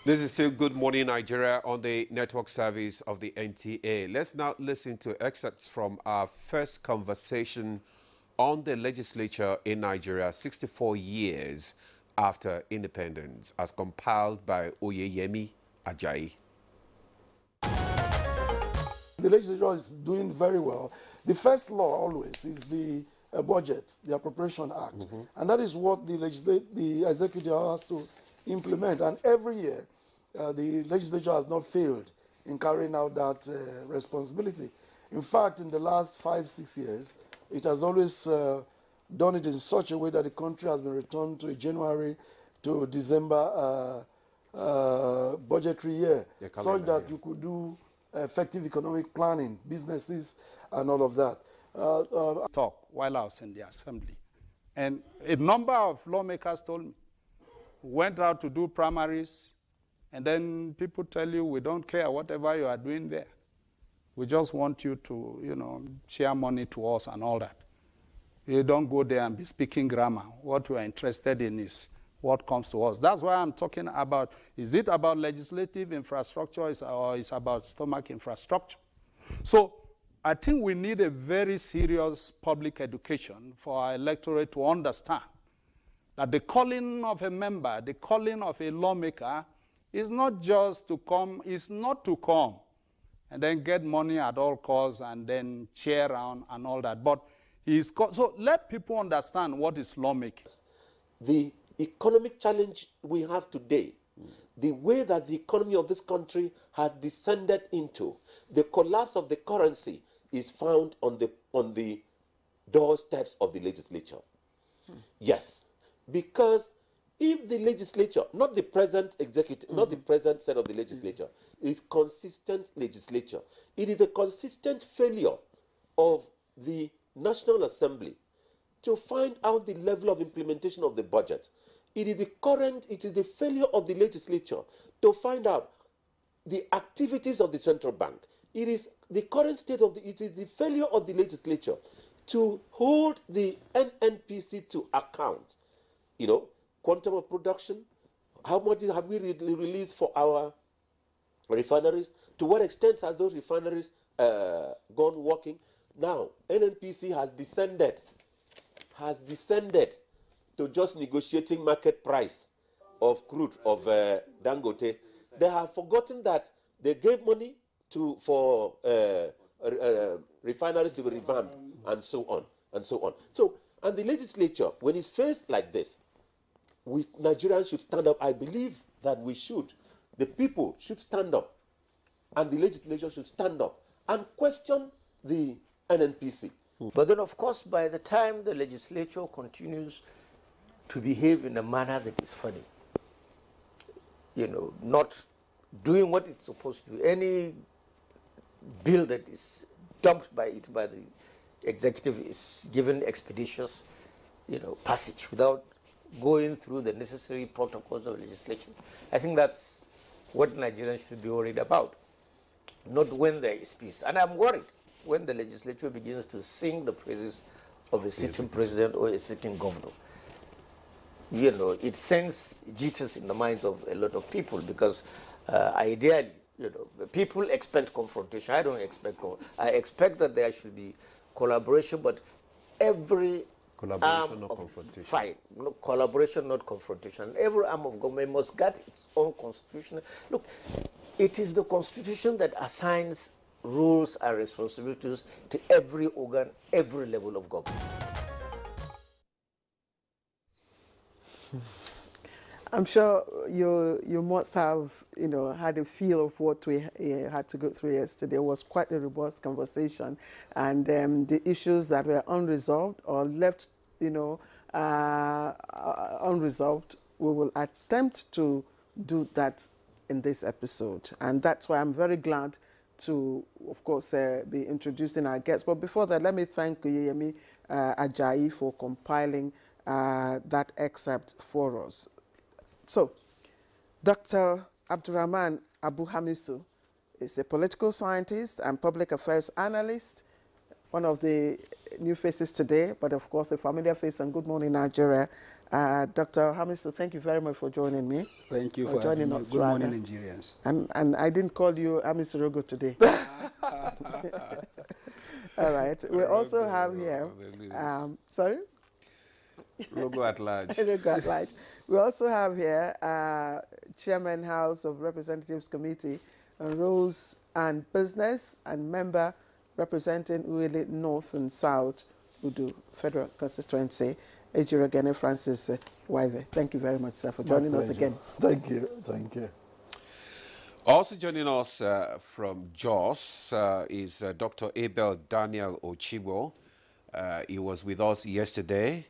This is still Good Morning Nigeria on the network service of the NTA. Let's now listen to excerpts from our first conversation on the legislature in Nigeria 64 years after independence, as compiled by Oyeyemi Ajayi. The legislature is doing very well. The first law always is the budget, the Appropriation Act. And that is what the executive has to implement. And every year, the legislature has not failed in carrying out that responsibility. In fact, in the last 5-6 years, it has always done it in such a way that the country has been returned to a January to December budgetary year, such that you could do effective economic planning, businesses, and all of that. Talk while I was in the assembly. And a number of lawmakers told me, went out to do primaries, and then people tell you, we don't care whatever you are doing there. We just want you to, share money to us and all that. You don't go there and be speaking grammar. What we are interested in is what comes to us. That's why I'm talking about, is it about legislative infrastructure or is it about stomach infrastructure? So I think we need a very serious public education for our electorate to understand that the calling of a member, the calling of a lawmaker is not just to come, it's not to come and then get money at all costs and then cheer around and all that. But so let people understand what is lawmaking. The economic challenge we have today, the way that the economy of this country has descended into, the collapse of the currency is found on the doorsteps of the legislature. Yes, because if the legislature, not the present executive, not the present set of the legislature, is consistent legislature, it is a consistent failure of the National Assembly to find out the level of implementation of the budget. It is the failure of the legislature to find out the activities of the central bank. It is the current state of it is the failure of the legislature to hold the NNPC to account. Quantum of production, how much have we released for our refineries? To what extent has those refineries gone working? Now, NNPC has descended to just negotiating market price of crude, of Dangote. They have forgotten that they gave money for refineries to be revamped and so on and so on. So, and the legislature, when it's faced like this, Nigerians should stand up. I believe that we should. The people should stand up, and the legislature should stand up and question the NNPC. But then, of course, by the time the legislature continues to behave in a manner that is funny, not doing what it's supposed to do, any bill that is dumped by the executive is given expeditious, passage without going through the necessary protocols of legislation. I think that's what Nigerians should be worried about, not when there is peace. And I'm worried when the legislature begins to sing the praises of a sitting president or a sitting governor. It sends jitters in the minds of a lot of people because ideally, people expect confrontation. I don't expect I expect that there should be collaboration, but every Collaboration, not confrontation. Fine. Collaboration, not confrontation. Every arm of government must get its own constitution. Look, it is the constitution that assigns rules and responsibilities to every organ, every level of government. I'm sure you must have, had a feel of what we had to go through yesterday. It was quite a robust conversation, and the issues that were unresolved or left, unresolved, we will attempt to do that in this episode, and that's why I'm very glad to, of course, be introducing our guests. But before that, let me thank Oyeyemi Ajayi for compiling that excerpt for us. So, Dr. Abdurrahman Abu Hamisu is a political scientist and public affairs analyst, one of the new faces today, but of course a familiar face on Good Morning Nigeria. Dr. Hamisu, thank you very much for joining me. Thank you for joining us. Good morning, Nigerians. And I didn't call you Hamisu Rogo today. All right. We also have here, sorry? Rogo at large. Rogo at large. We also have here Chairman House of Representatives Committee on Rules and Business and member representing Uele North and South Udu Federal Constituency, Ejirogene Francis Waive. Thank you very much, sir, for joining us again. Thank you. Thank you. Also joining us from Jos is Dr. Abel Daniel Ochibo. He was with us yesterday.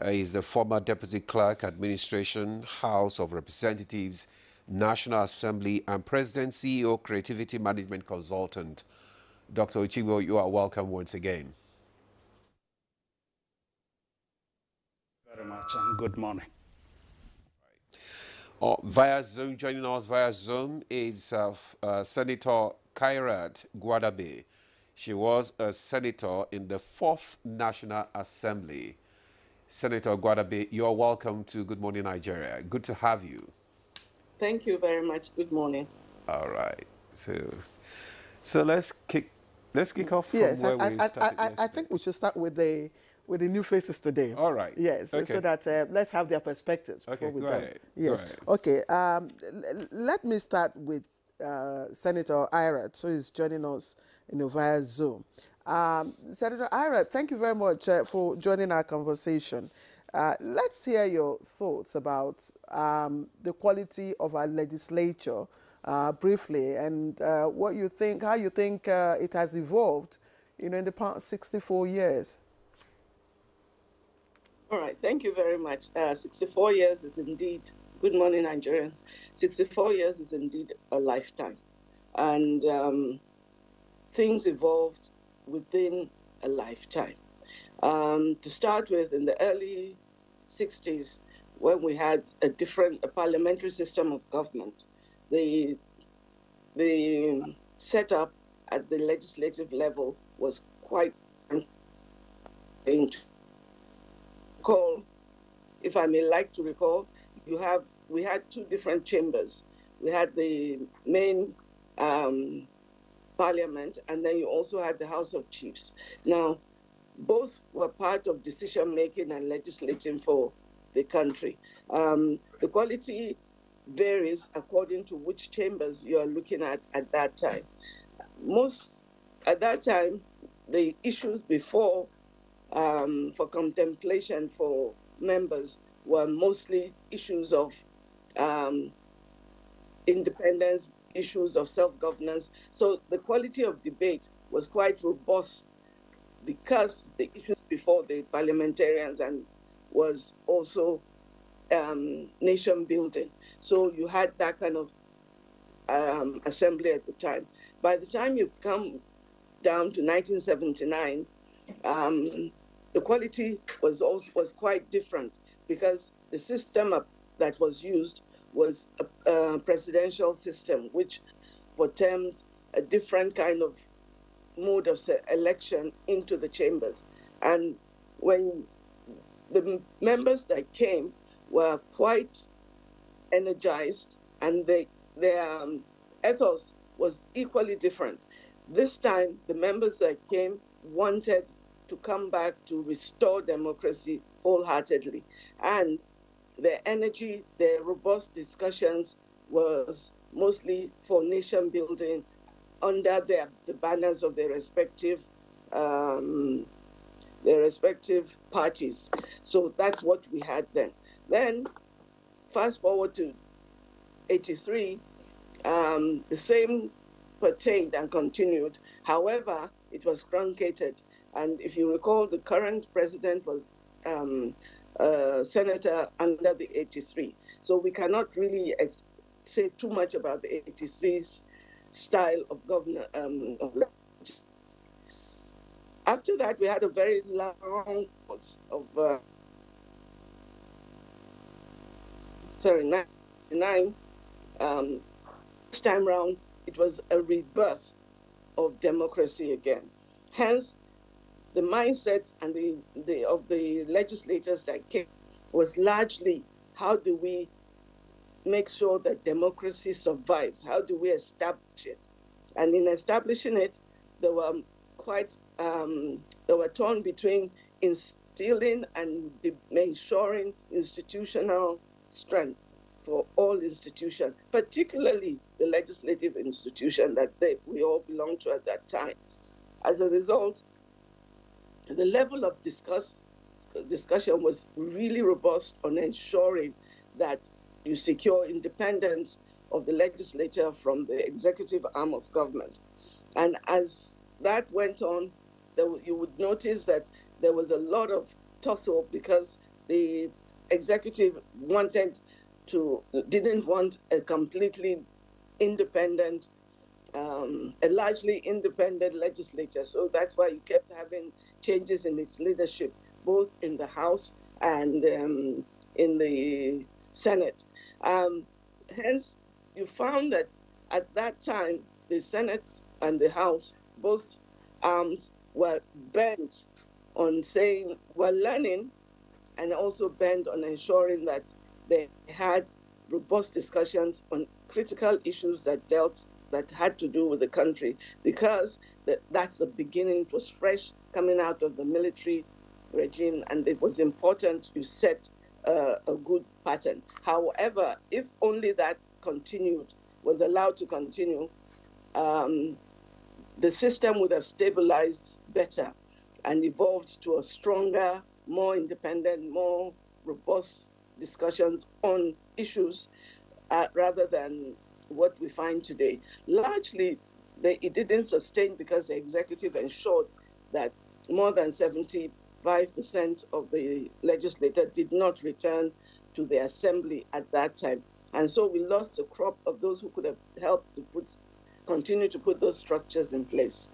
He's the former Deputy Clerk, Administration, House of Representatives, National Assembly, and President, CEO, Creativity Management Consultant. Dr. Ochibo, you are welcome once again. Very much, and good morning. Via Zoom, joining us via Zoom is Senator Kairat Gwadabe. She was a senator in the 4th National Assembly. Senator Gwadabe, you are welcome to Good Morning Nigeria. Good to have you. Thank you very much. Good morning. All right. So let's kick off from where we started. I think we should start with the new faces today. All right. Yes. Okay. So that let's have their perspectives before we go. Ahead. Yes. Go ahead. Okay. Let me start with Senator Irat, who is joining us via Zoom. Senator Irat, thank you very much for joining our conversation. Let's hear your thoughts about the quality of our legislature briefly, and what you think, how you think it has evolved, in the past 64 years. All right, thank you very much. 64 years is indeed, good morning, Nigerians. 64 years is indeed a lifetime. And things evolved within a lifetime. To start with, in the early 60s, when we had a parliamentary system of government, the setup at the legislative level was quite if I may like to recall, we had two different chambers. We had the main parliament, and then you also had the House of Chiefs. Now, both were part of decision-making and legislating for the country. The quality varies according to which chambers you are looking at that time. At that time, the issues before for contemplation for members were mostly issues of independence, issues of self-governance. So the quality of debate was quite robust because the issues before the parliamentarians and was also nation building. So you had that kind of assembly at the time. By the time you come down to 1979, the quality was quite different because the system that was used was a presidential system, which termed a different kind of mode of election into the chambers. And when the members that came were quite energized, and their ethos was equally different. This time, the members that came wanted to come back to restore democracy wholeheartedly. And their energy, their robust discussions was mostly for nation building under the banners of their respective parties. So that's what we had then. Then, fast forward to 83, the same pertained and continued. However, it was truncated. And if you recall, the current president was senator under the 83. So we cannot really say too much about the 83's style of government. After that, we had a very long course of 99. This time round, it was a rebirth of democracy again. Hence, the mindset and of the legislators that came was largely, how do we make sure that democracy survives? How do we establish it? And in establishing it, they were torn between instilling and ensuring institutional strength for all institutions, particularly the legislative institution that we all belong to at that time. As a result, the level of discussion was really robust on ensuring that you secure independence of the legislature from the executive arm of government. And as that went on, you would notice that there was a lot of tussle because the executive didn't want a completely independent, a largely independent legislature. So that's why you kept having changes in its leadership, both in the House and in the Senate. Hence, you found that at that time, the Senate and the House, both arms, were bent on saying, we're learning, and also bent on ensuring that they had robust discussions on critical issues that had to do with the country, because that's the beginning. It was fresh coming out of the military regime, and it was important you set a good pattern. However, if only that was allowed to continue, the system would have stabilized better and evolved to a stronger, more independent, more robust discussions on issues rather than what we find today. Largely, it didn't sustain because the executive ensured that more than 75% of the legislature did not return to the assembly at that time. And so we lost a crop of those who could have helped to continue to put those structures in place.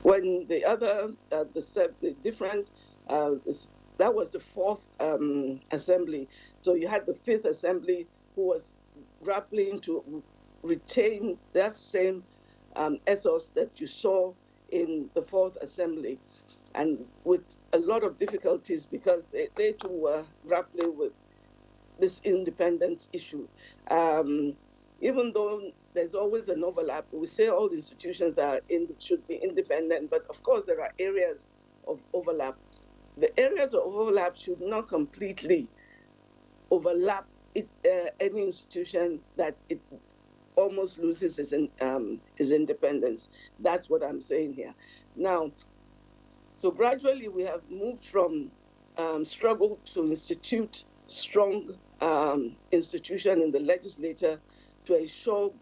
When the other, the different, that was the fourth assembly. So you had the fifth assembly who was grappling to retain that same ethos that you saw in the fourth assembly, and with a lot of difficulties because they too were grappling with this independence issue. Even though there's always an overlap, we say all institutions should be independent, but of course there are areas of overlap. The areas of overlap should not completely overlap any institution that it almost loses its independence. That's what I'm saying here. Now, so gradually we have moved from struggle to institute strong institution in the legislature to ensure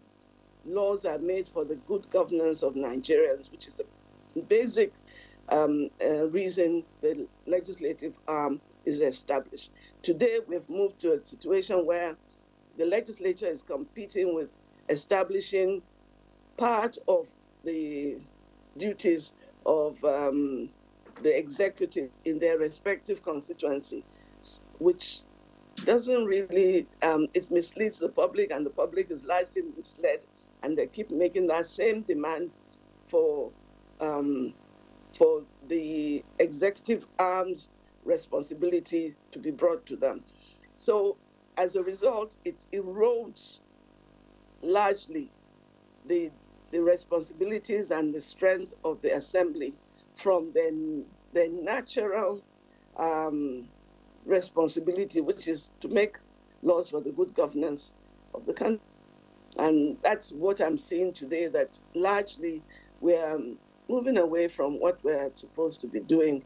laws are made for the good governance of Nigerians, which is a basic reason the legislative arm is established. Today, we've moved to a situation where the legislature is competing with establishing part of the duties of the executive in their respective constituency, which doesn't really, it misleads the public, and the public is largely misled, and they keep making that same demand for the executive arm's responsibility to be brought to them. So as a result, it erodes largely the responsibilities and the strength of the assembly from the natural responsibility, which is to make laws for the good governance of the country. And that's what I'm seeing today, that largely we're moving away from what we're supposed to be doing,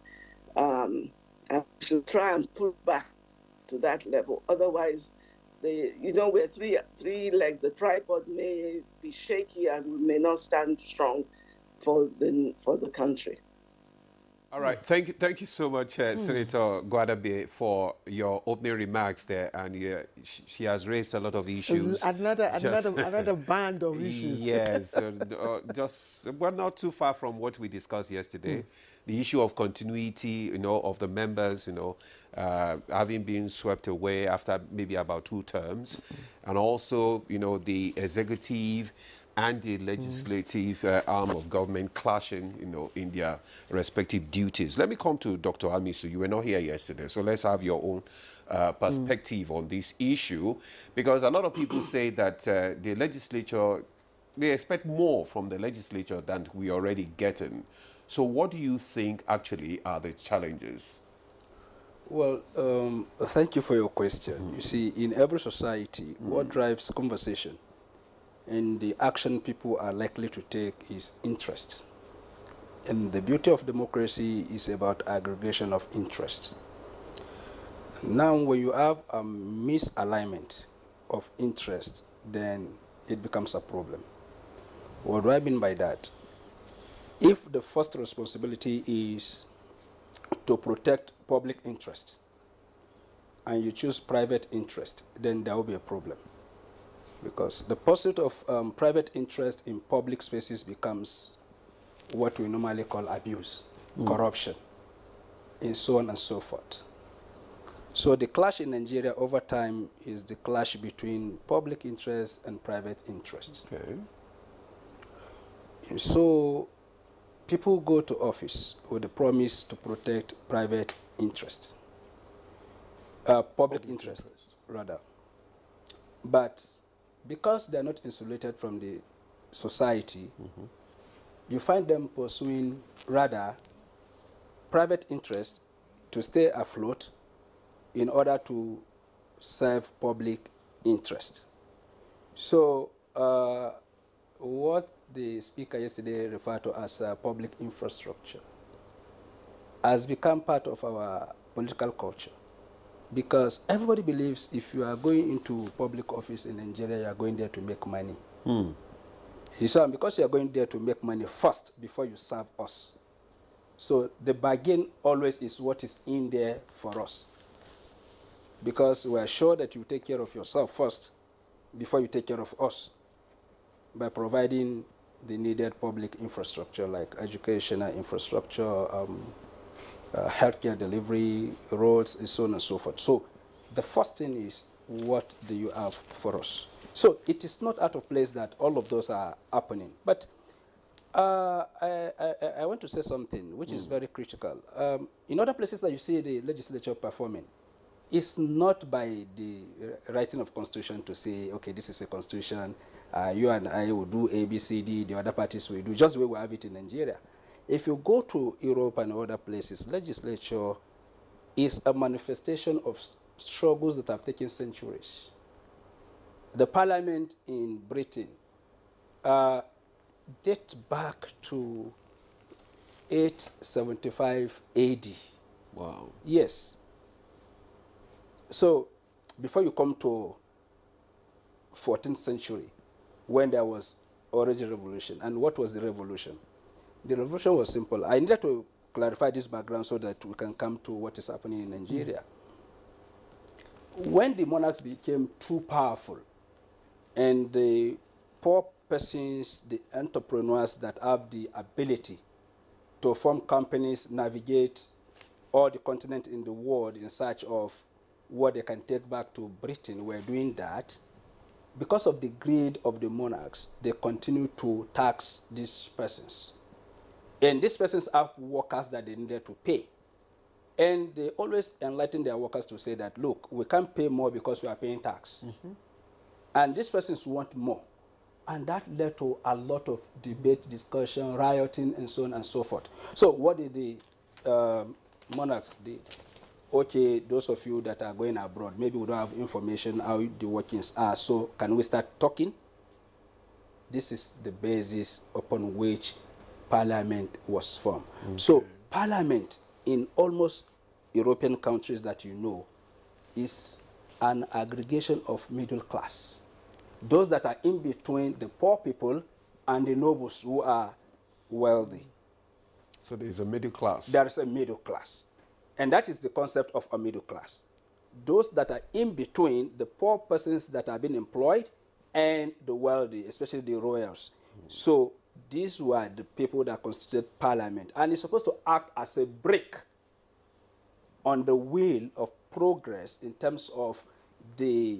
and we should try and pull back to that level. Otherwise, we're three legs. The tripod may be shaky and we may not stand strong for the country. All right, thank you so much, Senator Gwadabe, for your opening remarks there, and she has raised a lot of issues. Another band of issues. Yes, not too far from what we discussed yesterday. The issue of continuity, of the members, having been swept away after maybe about 2 terms, and also, the executive and the legislative arm of government clashing, in their respective duties. Let me come to Dr. Amisu. You were not here yesterday, so let's have your own perspective on this issue, because a lot of people say that the legislature, they expect more from the legislature than we are already getting. So what do you think actually are the challenges? Well, thank you for your question. You see, in every society, what drives conversation and the action people are likely to take is interest. And the beauty of democracy is about aggregation of interest. Now, when you have a misalignment of interest, then it becomes a problem. What do I mean by that? If the first responsibility is to protect public interest, and you choose private interest, then there will be a problem. Because the pursuit of private interest in public spaces becomes what we normally call abuse, corruption, and so on and so forth. So the clash in Nigeria over time is the clash between public interest and private interest. Okay. And so people go to office with the promise to protect private interest, public interest, rather. But because they're not insulated from the society, you find them pursuing rather private interest to stay afloat in order to serve public interest. So what the speaker yesterday referred to as public infrastructure has become part of our political culture, because everybody believes if you are going into public office in Nigeria, you are going there to make money. So because you are going there to make money first before you serve us. So the bargain always is what is in there for us, because we are sure that you take care of yourself first before you take care of us by providing the needed public infrastructure like educational infrastructure, healthcare delivery, roads, and so on and so forth. So the first thing is, what do you have for us? So it is not out of place that all of those are happening. But I want to say something which is very critical. In other places that you see the legislature performing, it's not by the writing of constitution to say, okay, this is a constitution, you and I will do A, B, C, D, the other parties will do, just the way we have it in Nigeria. If you go to Europe and other places, legislature is a manifestation of struggles that have taken centuries. The parliament in Britain dates back to 875 AD. Wow. Yes. So before you come to 14th century, when there was Orange Revolution. And what was the revolution? The revolution was simple. I needed to clarify this background so that we can come to what is happening in Nigeria. When the monarchs became too powerful, and the poor persons, the entrepreneurs that have the ability to form companies, navigate all the continent in the world in search of what they can take back to Britain, were doing that. Because of the greed of the monarchs, they continue to tax these persons. And these persons have workers that they needed to pay. And they always enlighten their workers to say that, look, we can't pay more because we are paying tax. And these persons want more. And that led to a lot of debate, discussion, rioting, and so on and so forth. So what did the monarchs do? Okay, those of you that are going abroad, maybe we don't have information how the workings are, so can we start talking? This is the basis upon which Parliament was formed. So Parliament in almost European countries that you know is an aggregation of middle class. Those that are in between the poor people and the nobles who are wealthy. So there is a middle class. There is a middle class. And that is the concept of a middle class. Those that are in between the poor persons that are being employed and the wealthy, especially the royals. So these were the people that constituted Parliament. And it's supposed to act as a brake on the wheel of progress in terms of the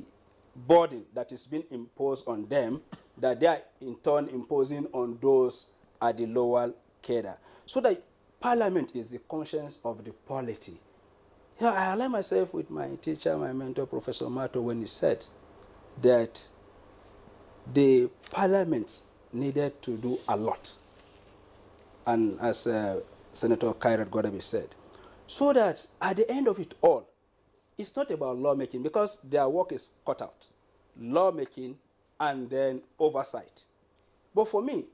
burden that is being imposed on them that they are in turn imposing on those at the lower cadre. So that Parliament is the conscience of the polity. Yeah, I align myself with my teacher, my mentor, Professor Mato, when he said that the Parliament needed to do a lot. And as Senator Kairat Godabi said, so that at the end of it all, it's not about lawmaking because their work is cut out. Lawmaking and then oversight. But for me,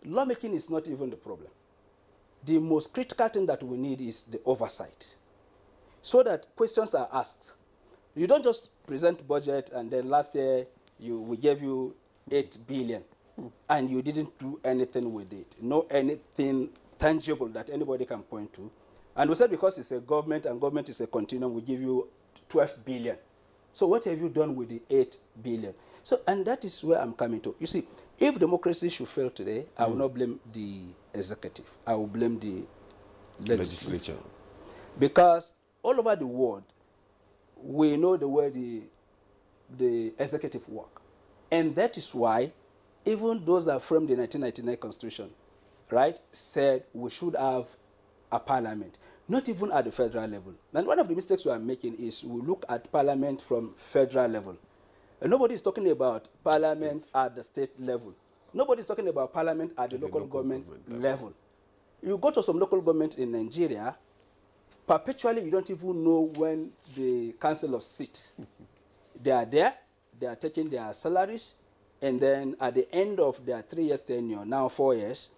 lawmaking is not even the problem. The most critical thing that we need is the oversight. So that questions are asked. You don't just present budget and then last year we gave you 8 billion and you didn't do anything with it. No anything tangible that anybody can point to. And we said because it's a government and government is a continuum, we give you 12 billion. So what have you done with the 8 billion? So, and that is where I'm coming to. You see, if democracy should fail today, I will not blame the executive. I will blame the legislature. Because all over the world, we know the way the executive work. And that is why even those that framed the 1999 Constitution, right, said we should have a parliament, not even at the federal level. And one of the mistakes we are making is we look at parliament from federal level. And nobody is talking about parliament at the state level. Nobody is talking about parliament at the local government level. You go to some local government in Nigeria, perpetually you don't even know when the councillors sit. They are there, they are taking their salaries, and then at the end of their 3 years tenure, now 4 years,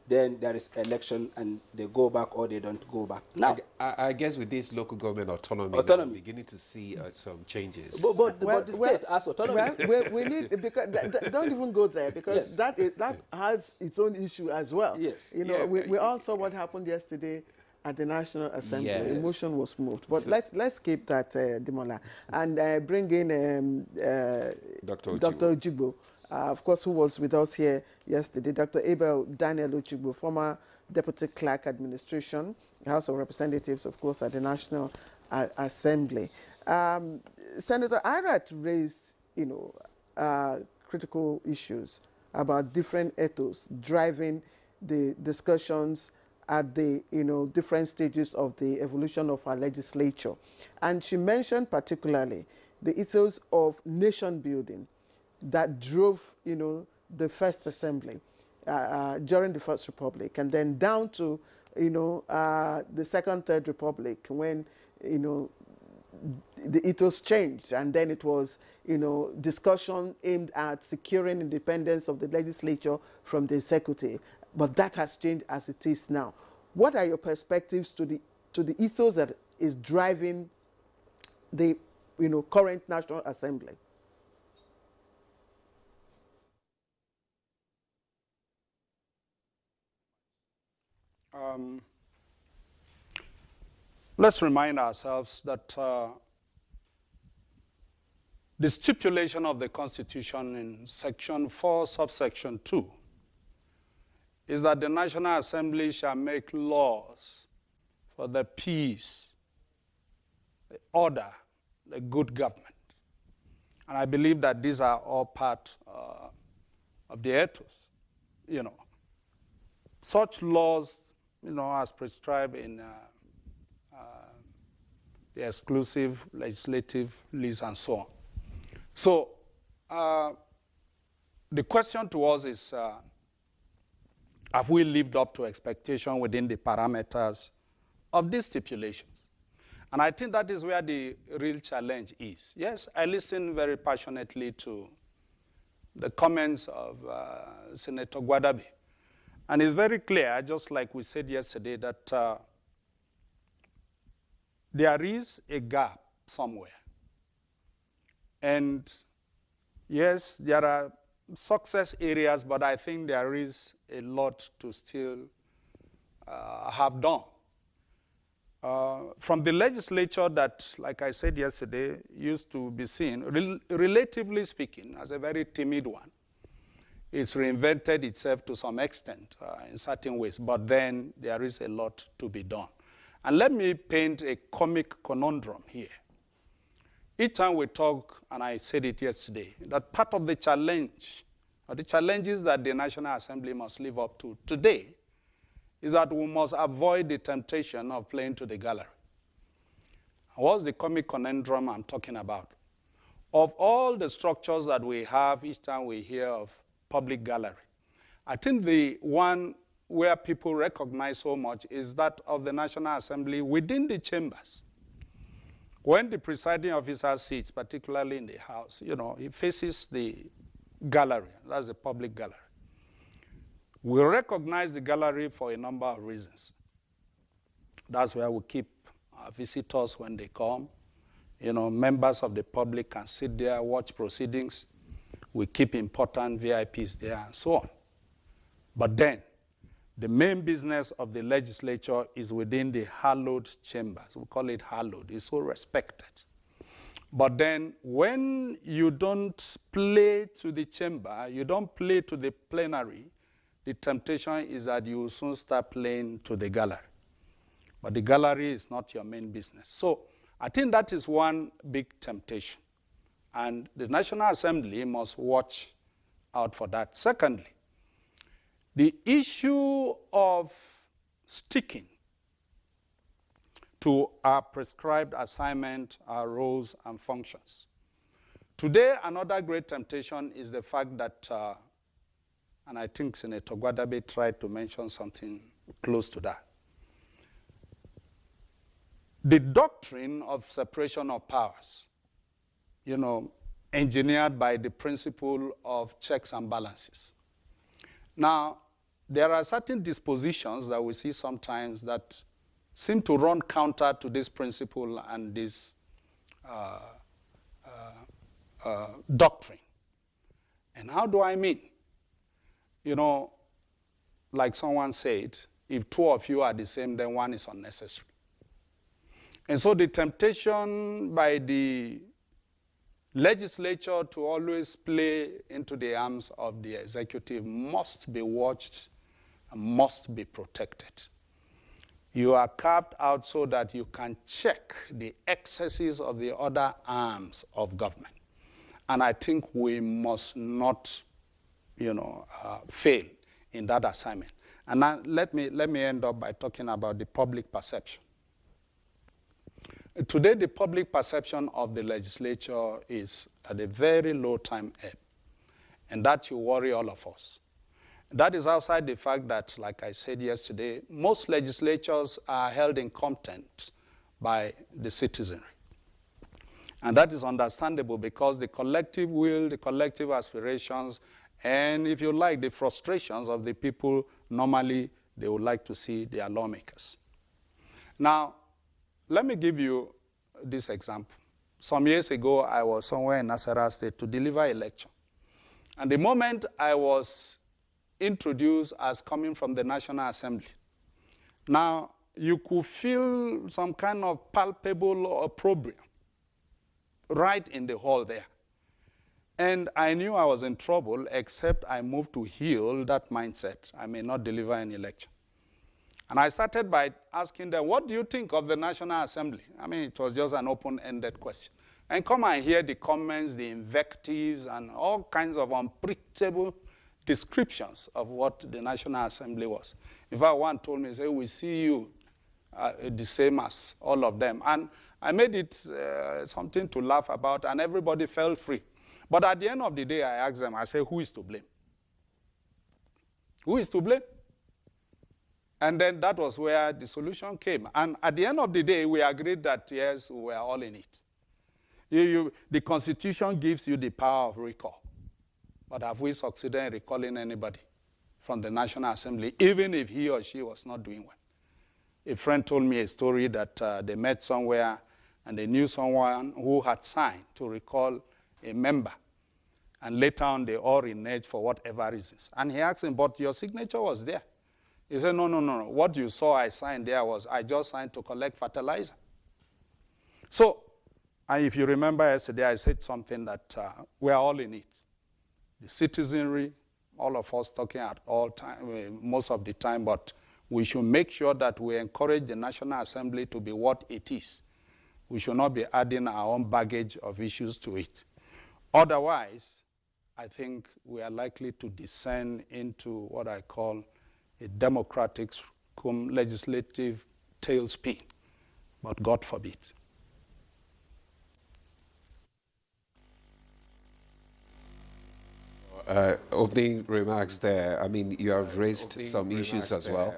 then there is election and they go back or they don't go back. Now, I guess with this local government autonomy. We're beginning to see some changes. But the state has autonomy. Well, we need, because don't even go there, because that has its own issue as well. Yes. You know, we all saw what happened yesterday at the National Assembly. Yes. Emotion was moved. But so, let's keep that, Demola, and bring in Dr. Ojigbo. Of course, who was with us here yesterday, Dr. Abel Daniel Ochigbo, former Deputy Clerk Administration, House of Representatives, of course, at the National Assembly. Senator Irat raised, critical issues about different ethos driving the discussions at the, different stages of the evolution of our legislature. And she mentioned particularly the ethos of nation building that drove, the First Assembly during the First Republic, and then down to, the Second, Third Republic, when, the ethos changed, and then it was, discussion aimed at securing independence of the legislature from the executive. But that has changed as it is now. What are your perspectives to the ethos that is driving the, current National Assembly? Let's remind ourselves that the stipulation of the Constitution in Section 4, subsection 2, is that the National Assembly shall make laws for the peace, the order, the good government. And I believe that these are all part of the ethos, Such laws, as prescribed in the exclusive legislative list and so on. So the question to us is, have we lived up to expectation within the parameters of these stipulations? And I think that is where the real challenge is. Yes, I listened very passionately to the comments of Senator Gwadabe. And it's very clear, just like we said yesterday, that there is a gap somewhere. And yes, there are success areas, but I think there is a lot to still have done. From the legislature that, like I said yesterday, used to be seen, relatively speaking, as a very timid one, it's reinvented itself to some extent in certain ways, but then there is a lot to be done. And let me paint a comic conundrum here. each time we talk, and I said it yesterday, that part of the challenge, or the challenges that the National Assembly must live up to today, is that we must avoid the temptation of playing to the gallery. What's the comic conundrum I'm talking about? Of all the structures that we have each time we hear of public gallery, I think the one where people recognize so much is that of the National Assembly within the chambers. When the presiding officer sits, particularly in the House, you know, he faces the gallery. That's the public gallery. We recognize the gallery for a number of reasons. That's where we keep our visitors when they come. You know, members of the public can sit there, watch proceedings. We keep important VIPs there and so on. But then, the main business of the legislature is within the hallowed chambers. We call it hallowed. It's so respected. But then, when you don't play to the chamber, you don't play to the plenary, the temptation is that you will soon start playing to the gallery. But the gallery is not your main business. So I think that is one big temptation. And the National Assembly must watch out for that. Secondly, the issue of sticking to our prescribed assignment, our roles and functions. Today, another great temptation is the fact that, and I think Senator Gwadabe tried to mention something close to that. The doctrine of separation of powers, you know, engineered by the principle of checks and balances. Now, there are certain dispositions that we see sometimes that seem to run counter to this principle and this doctrine. And how do I mean? You know, like someone said, if two of you are the same, then one is unnecessary. And so the temptation by the legislature to always play into the arms of the executive must be watched and must be protected. You are carved out so that you can check the excesses of the other arms of government. And I think we must not, you know, fail in that assignment. And now let me end up by talking about the public perception. Today, the public perception of the legislature is at a very low time ebb, and that should worry all of us. That is outside the fact that, like I said yesterday, most legislatures are held in contempt by the citizenry. And that is understandable because the collective will, the collective aspirations, and if you like, the frustrations of the people, normally they would like to see their lawmakers. Now, let me give you this example. Some years ago, I was somewhere in Nasarawa State to deliver a lecture. And the moment I was introduced as coming from the National Assembly, now you could feel some kind of palpable opprobrium right in the hall there. And I knew I was in trouble, except I moved to heal that mindset. I may not deliver any lecture. And I started by asking them, what do you think of the National Assembly? I mean, it was just an open-ended question. And come and hear the comments, the invectives, and all kinds of unpredictable descriptions of what the National Assembly was. In fact, one told me, say, we see you the same as all of them. And I made it something to laugh about, and everybody felt free. But at the end of the day, I asked them, I said, who is to blame? Who is to blame? And then that was where the solution came. And at the end of the day, we agreed that, yes, we were all in it. The Constitution gives you the power of recall. But have we succeeded in recalling anybody from the National Assembly, even if he or she was not doing well? A friend told me a story that they met somewhere and they knew someone who had signed to recall a member. And later on, they all reneged for whatever reasons. And he asked him, but your signature was there. He said, no. What you saw I signed there was I just signed to collect fertilizer. So, if you remember yesterday, I said something that we're all in it. The citizenry, all of us talking at all time, most of the time, but we should make sure that we encourage the National Assembly to be what it is. We should not be adding our own baggage of issues to it. Otherwise, I think we are likely to descend into what I call a democratic legislative tailspin, but God forbid. Opening remarks there. I mean, you have raised some issues as well,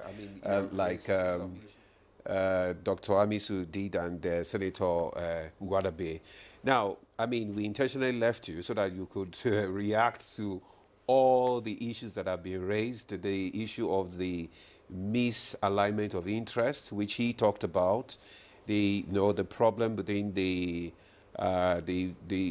like Dr. Amisu did and Senator Gwadabe. Now, I mean, we intentionally left you so that you could react to all the issues that have been raised, the issue of the misalignment of interest, which he talked about, the problem between the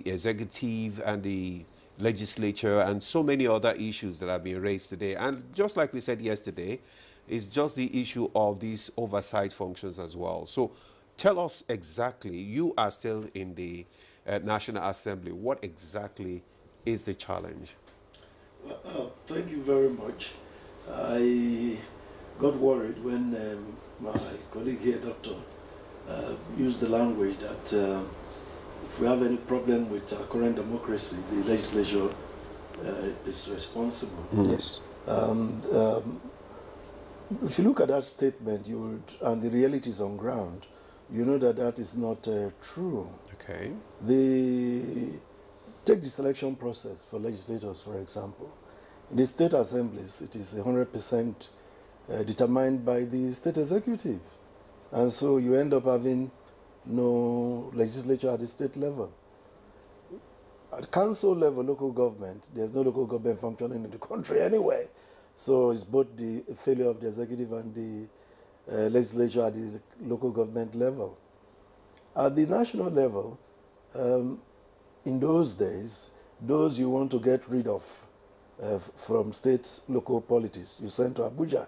executive and the legislature, and so many other issues that have been raised today. And just like we said yesterday, it's just the issue of these oversight functions as well. So tell us exactly, you are still in the National Assembly. What exactly is the challenge? Thank you very much. I got worried when my colleague here, Doctor, used the language that if we have any problem with our current democracy, the legislature is responsible. Yes. If you look at that statement, and the realities on ground, you know that that is not true. Okay. Take the selection process for legislators, for example. In the state assemblies, it is 100% determined by the state executive. And so you end up having no legislature at the state level. At council level, local government, there's no local government functioning in the country anyway. So it's both the failure of the executive and the legislature at the local government level. At the national level, in those days, those you want to get rid of from state local politics, you send to Abuja,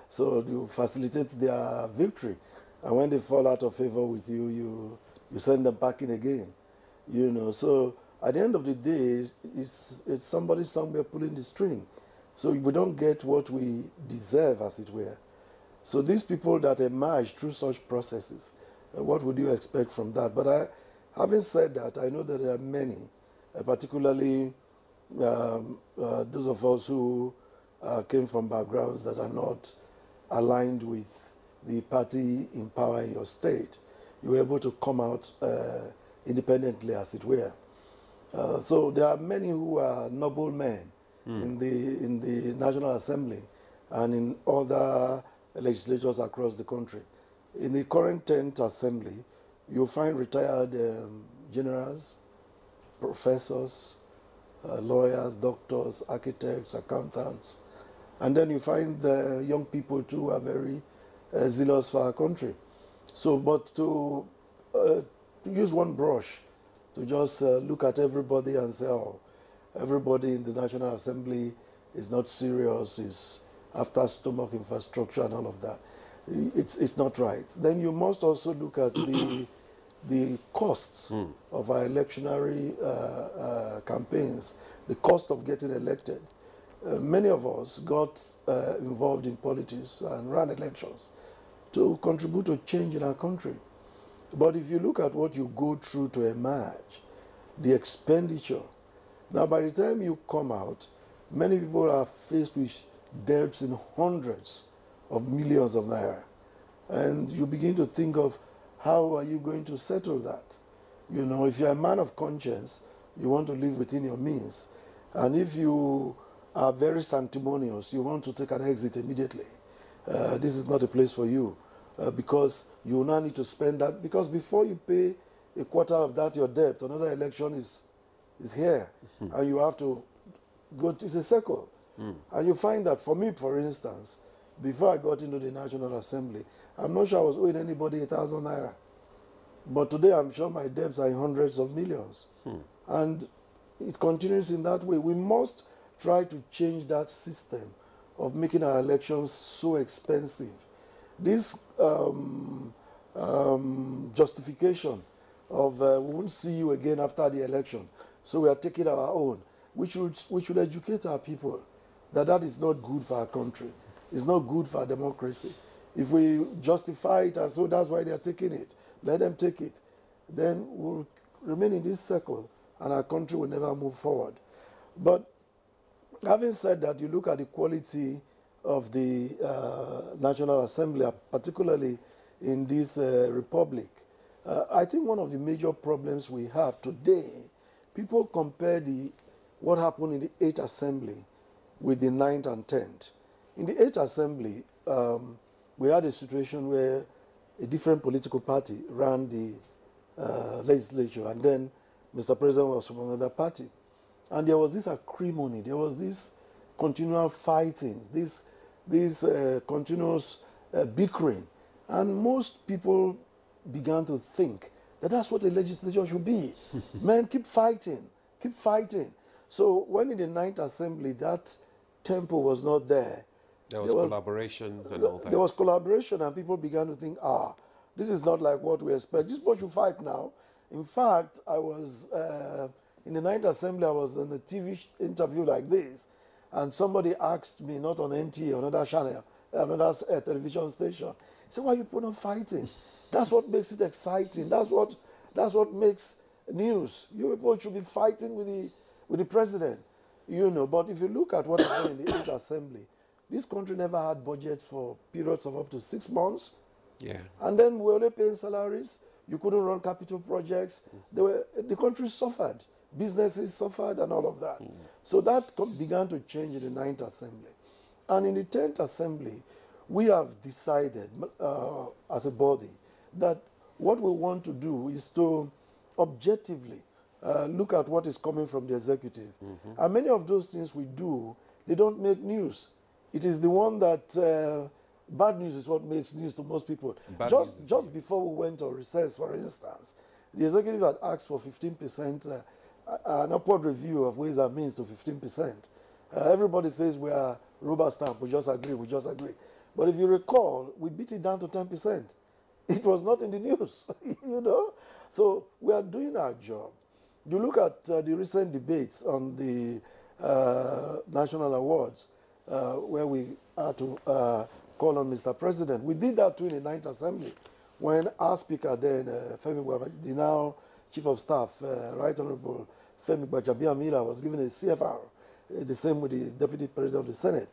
so you facilitate their victory. And when they fall out of favor with you, you send them back in again. So at the end of the day, it's somebody somewhere pulling the string. So we don't get what we deserve, as it were. So these people that emerge through such processes, what would you expect from that? But having said that, I know that there are many, particularly those of us who came from backgrounds that are not aligned with the party in power in your state. You were able to come out independently, as it were. So there are many who are noble men in the National Assembly and in other legislatures across the country. In the current 10th Assembly, you'll find retired generals, professors, lawyers, doctors, architects, accountants, and then you find the young people too who are very zealous for our country. So, but to use one brush, to just look at everybody and say, oh, everybody in the National Assembly is not serious, is after stomach infrastructure and all of that. It's not right. Then you must also look at the costs of our electionary campaigns, the cost of getting elected. Many of us got involved in politics and ran elections to contribute to change in our country. But if you look at what you go through to emerge, the expenditure, now by the time you come out, many people are faced with debts in hundreds of millions of naira. And you begin to think of how are you going to settle that? If you're a man of conscience, you want to live within your means. And if you are very sanctimonious, you want to take an exit immediately. This is not a place for you because you now need to spend that, because before you pay a quarter of that, your debt, another election is here, and you have to go to, it's a circle. And you find that, for me, for instance, before I got into the National Assembly, I'm not sure I was owing anybody 1,000 naira. But today I'm sure my debts are in hundreds of millions. And it continues in that way. We must try to change that system of making our elections so expensive. This justification of we won't see you again after the election, so we are taking our own. We should educate our people that that is not good for our country. It's not good for our democracy. If we justify it, and so that's why they are taking it, let them take it, then we'll remain in this circle and our country will never move forward. But having said that, you look at the quality of the National Assembly, particularly in this republic. I think one of the major problems we have today, people compare what happened in the 8th Assembly with the 9th and 10th. In the 8th Assembly, we had a situation where a different political party ran the legislature, and then Mr. President was from another party. And there was this acrimony, there was this continual fighting, this continuous bickering. And most people began to think that that's what the legislature should be. Man, keep fighting, keep fighting. So when in the 9th Assembly, that tempo was not there. There was collaboration and all that. There was collaboration, and people began to think, this is not like what we expect. This boy should fight now. In fact, I was, in the 9th Assembly, I was in a TV interview like this, and somebody asked me, not on NTA, another channel, another television station, he said, why are you people not fighting? That's what makes it exciting. That's what makes news. You people should be fighting with the president. You know, but if you look at what happened in the 8th Assembly, this country never had budgets for periods of up to 6 months. Yeah. And then we were only paying salaries. You couldn't run capital projects. The country suffered. Businesses suffered and all of that. So that began to change in the 9th Assembly. And in the 10th Assembly, we have decided as a body that what we want to do is to objectively look at what is coming from the executive. And many of those things we do, they don't make news. It is the one that bad news is what makes news to most people. Just before we went on recess, for instance, the executive had asked for 15%, an upward review of Ways and Means to 15%. Everybody says we are rubber stamp, we just agree, we just agree. But if you recall, we beat it down to 10%. It was not in the news, you know? So we are doing our job. You look at the recent debates on the national awards, where we had to call on Mr. President. We did that too in the 9th Assembly when our speaker then, Femi Gbajabiamila, the now Chief of Staff, Right Honorable Femi Gbajabiamila, was given a CFR, the same with the Deputy President of the Senate.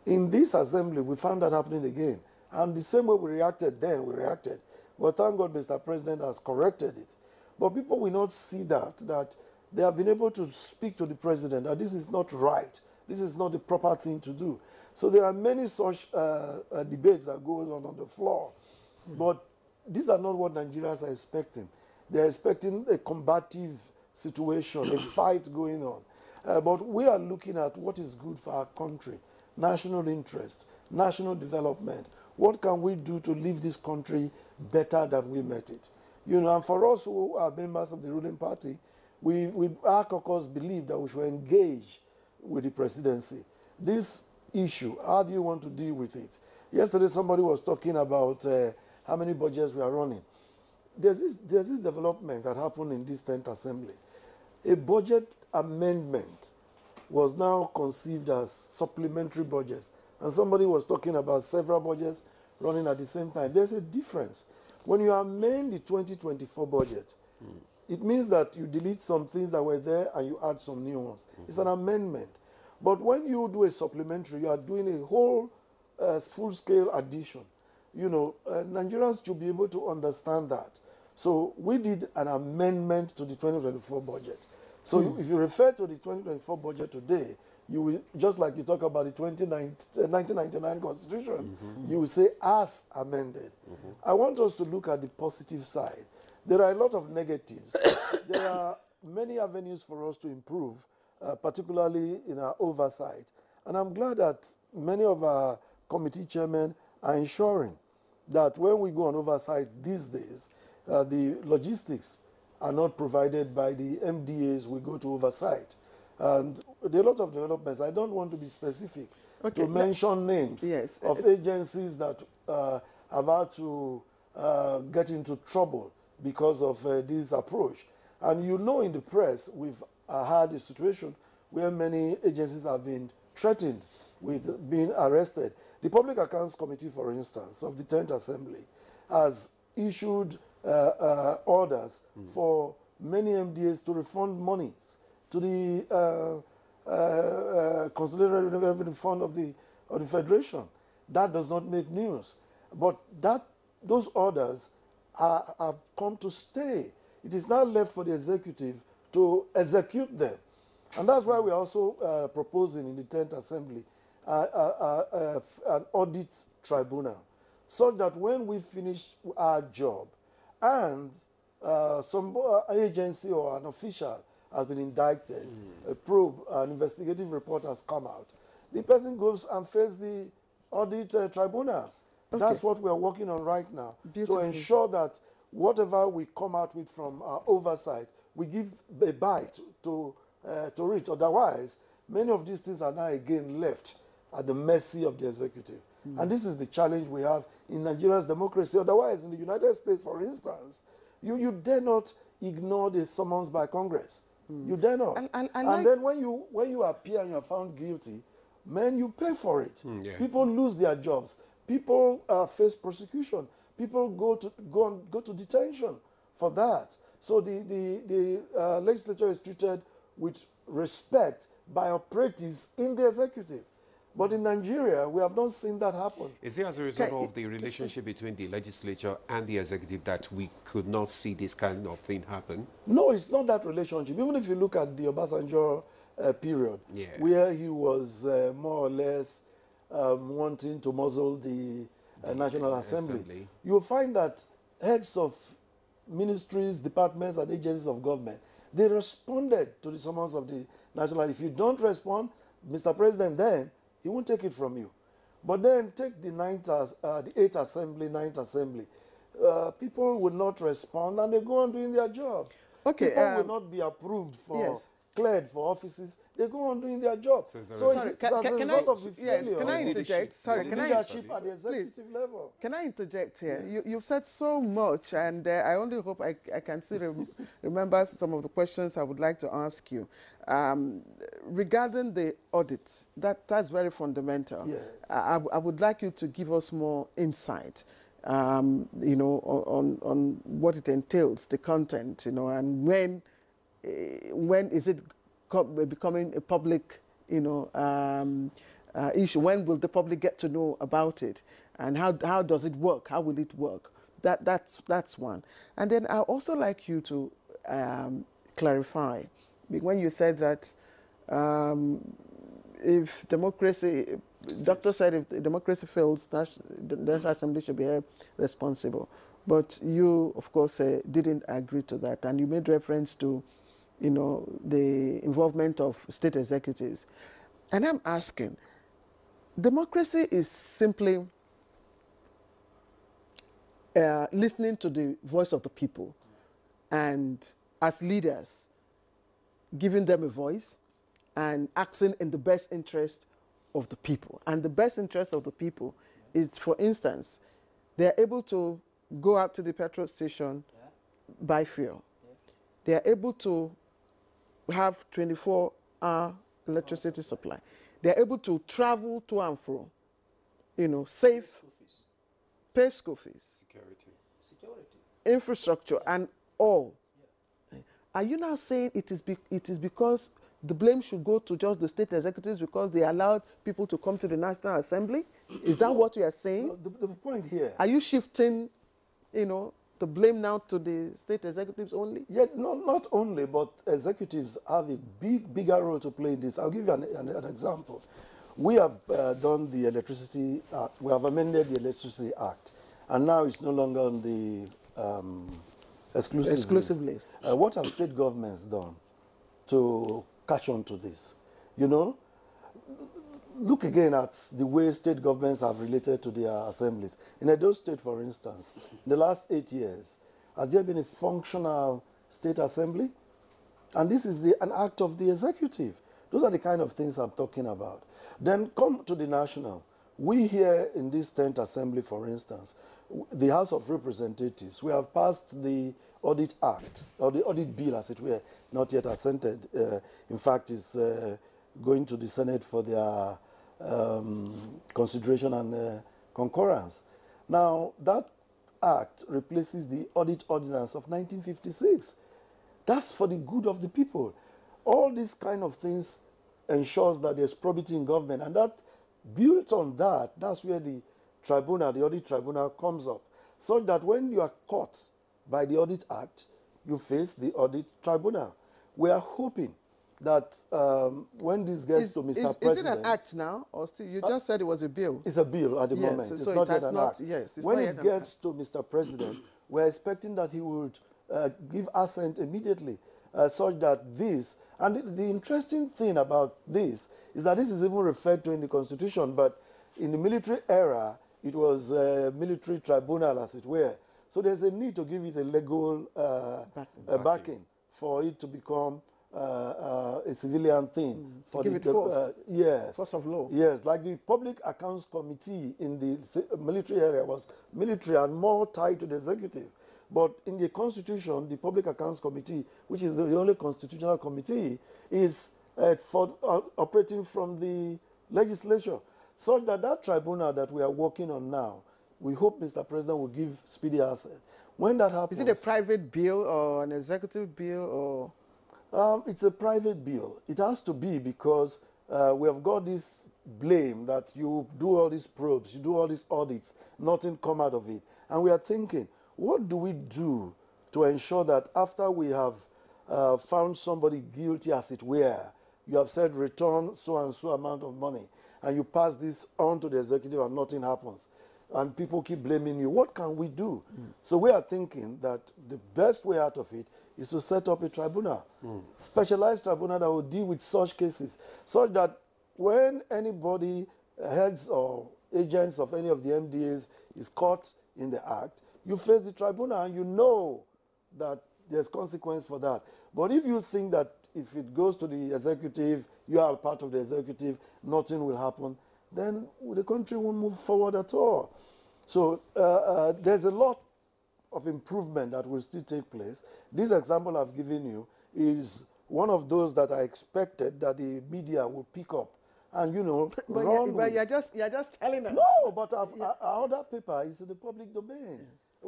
In this assembly, we found that happening again. And the same way we reacted then, we reacted. But thank God Mr. President has corrected it. But people will not see that they have been able to speak to the President that this is not right. This is not the proper thing to do. So there are many such debates that goes on the floor. But these are not what Nigerians are expecting. They're expecting a combative situation, a fight going on. But we are looking at what is good for our country, national interest, national development. What can we do to leave this country better than we met it? You know, and for us who are members of the ruling party, our caucus believe that we should engage with the presidency. This issue, how do you want to deal with it? Yesterday somebody was talking about how many budgets we are running. There's this development that happened in this 10th Assembly. A budget amendment was now conceived as supplementary budget. And somebody was talking about several budgets running at the same time. There's a difference. When you amend the 2024 budget, it means that you delete some things that were there and you add some new ones. It's an amendment. But when you do a supplementary, you are doing a whole full-scale addition. You know, Nigerians should be able to understand that. So we did an amendment to the 2024 budget. So if you refer to the 2024 budget today, you will, just like you talk about the 1999 Constitution, you will say as amended. I want us to look at the positive side. There are a lot of negatives. There are many avenues for us to improve, particularly in our oversight. And I'm glad that many of our committee chairmen are ensuring that when we go on oversight these days, the logistics are not provided by the MDAs we go to oversight. And there are a lot of developments. I don't want to be specific to mention names of agencies that have had to get into trouble because of this approach. And you know, in the press, we've had a situation where many agencies have been threatened with being arrested. The Public Accounts Committee, for instance, of the 10th Assembly, has issued orders for many MDAs to refund monies to the Consolidated Revenue Fund of the Federation. That does not make news. But those orders have come to stay. It is now left for the executive to execute them. And that's why we're also proposing in the 10th Assembly an audit tribunal, so that when we finish our job and some agency or an official has been indicted, a probe, an investigative report has come out, the person goes and faces the audit tribunal. Okay. That's what we're working on right now, to ensure that whatever we come out with from our oversight, we give a bite to it. Otherwise, many of these things are now again left at the mercy of the executive. And this is the challenge we have in Nigeria's democracy. Otherwise, in the United States, for instance, you dare not ignore the summons by Congress. You dare not. And then when you appear and you're found guilty, man, you pay for it. People lose their jobs. People face prosecution. People go to detention for that. So the legislature is treated with respect by operatives in the executive. But in Nigeria, we have not seen that happen. Is it as a result of the relationship between the legislature and the executive that we could not see this kind of thing happen? No, it's not that relationship. Even if you look at the Obasanjo period, where he was more or less wanting to muzzle the National Assembly, you'll find that heads of ministries, departments, and agencies of government, they responded to the summons of the National. If you don't respond, Mr. President, then he won't take it from you. But then take the 8th Assembly, 9th Assembly. People will not respond and they go on doing their job. Okay, people will not be approved for, cleared for offices. They go on doing their job. So it's as a result of the failure. Can I interject? Sorry, can I leadership at the executive level. Can I interject here? You've said so much, and I only hope I can still remember some of the questions I would like to ask you. Regarding the audit, that's very fundamental. Yes. I would like you to give us more insight, you know, on what it entails, the content, you know, and when is it becoming a public, you know, issue? When will the public get to know about it, and how does it work? How will it work? That's one. And then I also like you to clarify when you said that if democracy, doctor said if democracy fails, the National Assembly should be held responsible. But you, of course, didn't agree to that, and you made reference to, you know, the involvement of state executives. And I'm asking, democracy is simply listening to the voice of the people, and as leaders, giving them a voice and acting in the best interest of the people. And the best interest of the people is, for instance, they're able to go out to the petrol station, buy fuel. They're able to have 24-hour electricity supply. They're able to travel to and fro, you know, safe, pay school fees, security, infrastructure, and all. Are you now saying it is because the blame should go to just the state executives because they allowed people to come to the National Assembly? Is that what you are saying? No, the point here. Are you shifting, you know, the blame now to the state executives only? Yeah, not only, but executives have a bigger role to play in this. I'll give you an example. We have done the Electricity Act. We have amended the Electricity Act, and now it's no longer on the exclusive list. What have state governments done to catch on to this? You know, look again at the way state governments have related to their assemblies. In Edo State, for instance, in the last 8 years, has there been a functional state assembly? And this is an act of the executive. Those are the kind of things I'm talking about. Then come to the national. We here in this 10th Assembly, for instance, the House of Representatives, we have passed the Audit Act, or the Audit Bill, as it were, not yet assented. In fact, it's going to the Senate for their consideration and concurrence. Now, that act replaces the audit ordinance of 1956. That's for the good of the people. All these kind of things ensures that there's probity in government, and that built on that, that's where the tribunal, the audit tribunal comes up, so that when you are caught by the Audit Act, you face the audit tribunal. We are hoping that when this gets to Mr. President... Is it an act now, or still, you just said it was a bill? It's a bill at the moment. So it's so not it has yet an not, act. yes. It's when not it yet an gets act. to Mr. President, we're expecting that he would give assent immediately, such that this... And the interesting thing about this is that this is even referred to in the Constitution, but in the military era, it was a military tribunal, as it were. So there's a need to give it a legal backing for it to become a civilian thing. To give it force. Yes. Force of law. Yes, like the Public Accounts Committee in the military area was military and more tied to the executive. But in the Constitution, the Public Accounts Committee, which is the only constitutional committee, is operating from the legislature. So that tribunal that we are working on now, we hope Mr. President will give speedy assent. When that happens... Is it a private bill or an executive bill, or...? It's a private bill. It has to be, because we have got this blame that you do all these probes, you do all these audits, nothing come out of it. And we are thinking, what do we do to ensure that after we have found somebody guilty, as it were, you have said return so and so amount of money, and you pass this on to the executive and nothing happens, and people keep blaming you, what can we do? So we are thinking that the best way out of it is to set up a tribunal, specialized tribunal that will deal with such cases, so that when anybody, heads or agents of any of the MDAs, is caught in the act, you face the tribunal and you know that there's consequence for that. But if you think that if it goes to the executive, you are part of the executive, nothing will happen, then the country won't move forward at all. So there's a lot of improvement that will still take place. This example I've given you is one of those that I expected that the media will pick up. And, you know, but you're just telling us. No, but our other paper is in the public domain.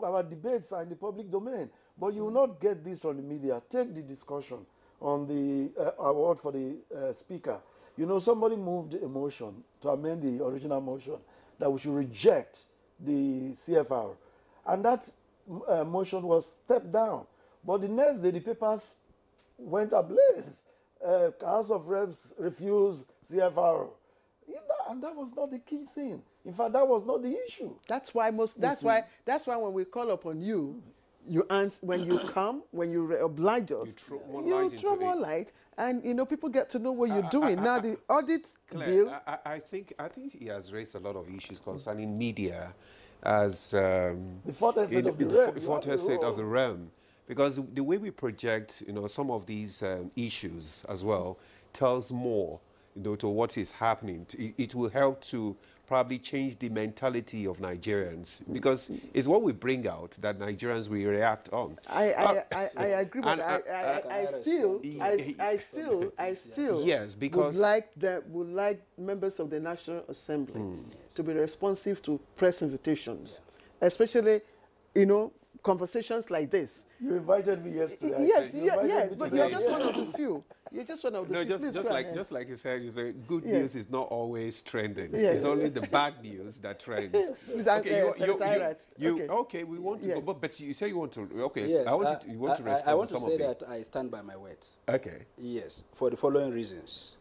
Our debates are in the public domain. But you will not get this from the media. Take the discussion on the award for the speaker. You know, somebody moved a motion to amend the original motion that we should reject the CFR. And that motion was stepped down. But the next day, the papers went ablaze. House of Reps refused CFR. And that was not the key thing. In fact, that was not the issue. That's why when we call upon you, you answer, when you come, when you oblige us, you throw more light, and you know people get to know what you're doing. Now the audit bill. I think he has raised a lot of issues concerning media as the fourth state of the realm. Because the way we project, you know, some of these issues as well tells more, you know, to what is happening. It will help to probably change the mentality of Nigerians, because it's what we bring out that Nigerians will react on. I agree, but I still yes, because would like members of the National Assembly to be responsive to press invitations, especially, you know, conversations like this. You invited me yesterday. Yes, but you're just one of the few. You're just one of the few. Just like you said, you say good news is not always trending. It's only the bad news that trends. Okay, we want to go, but you say you want to. Okay, yes, I want you want to respond. I want to to some say of it. that I stand by my words. Okay. Yes, for the following reasons.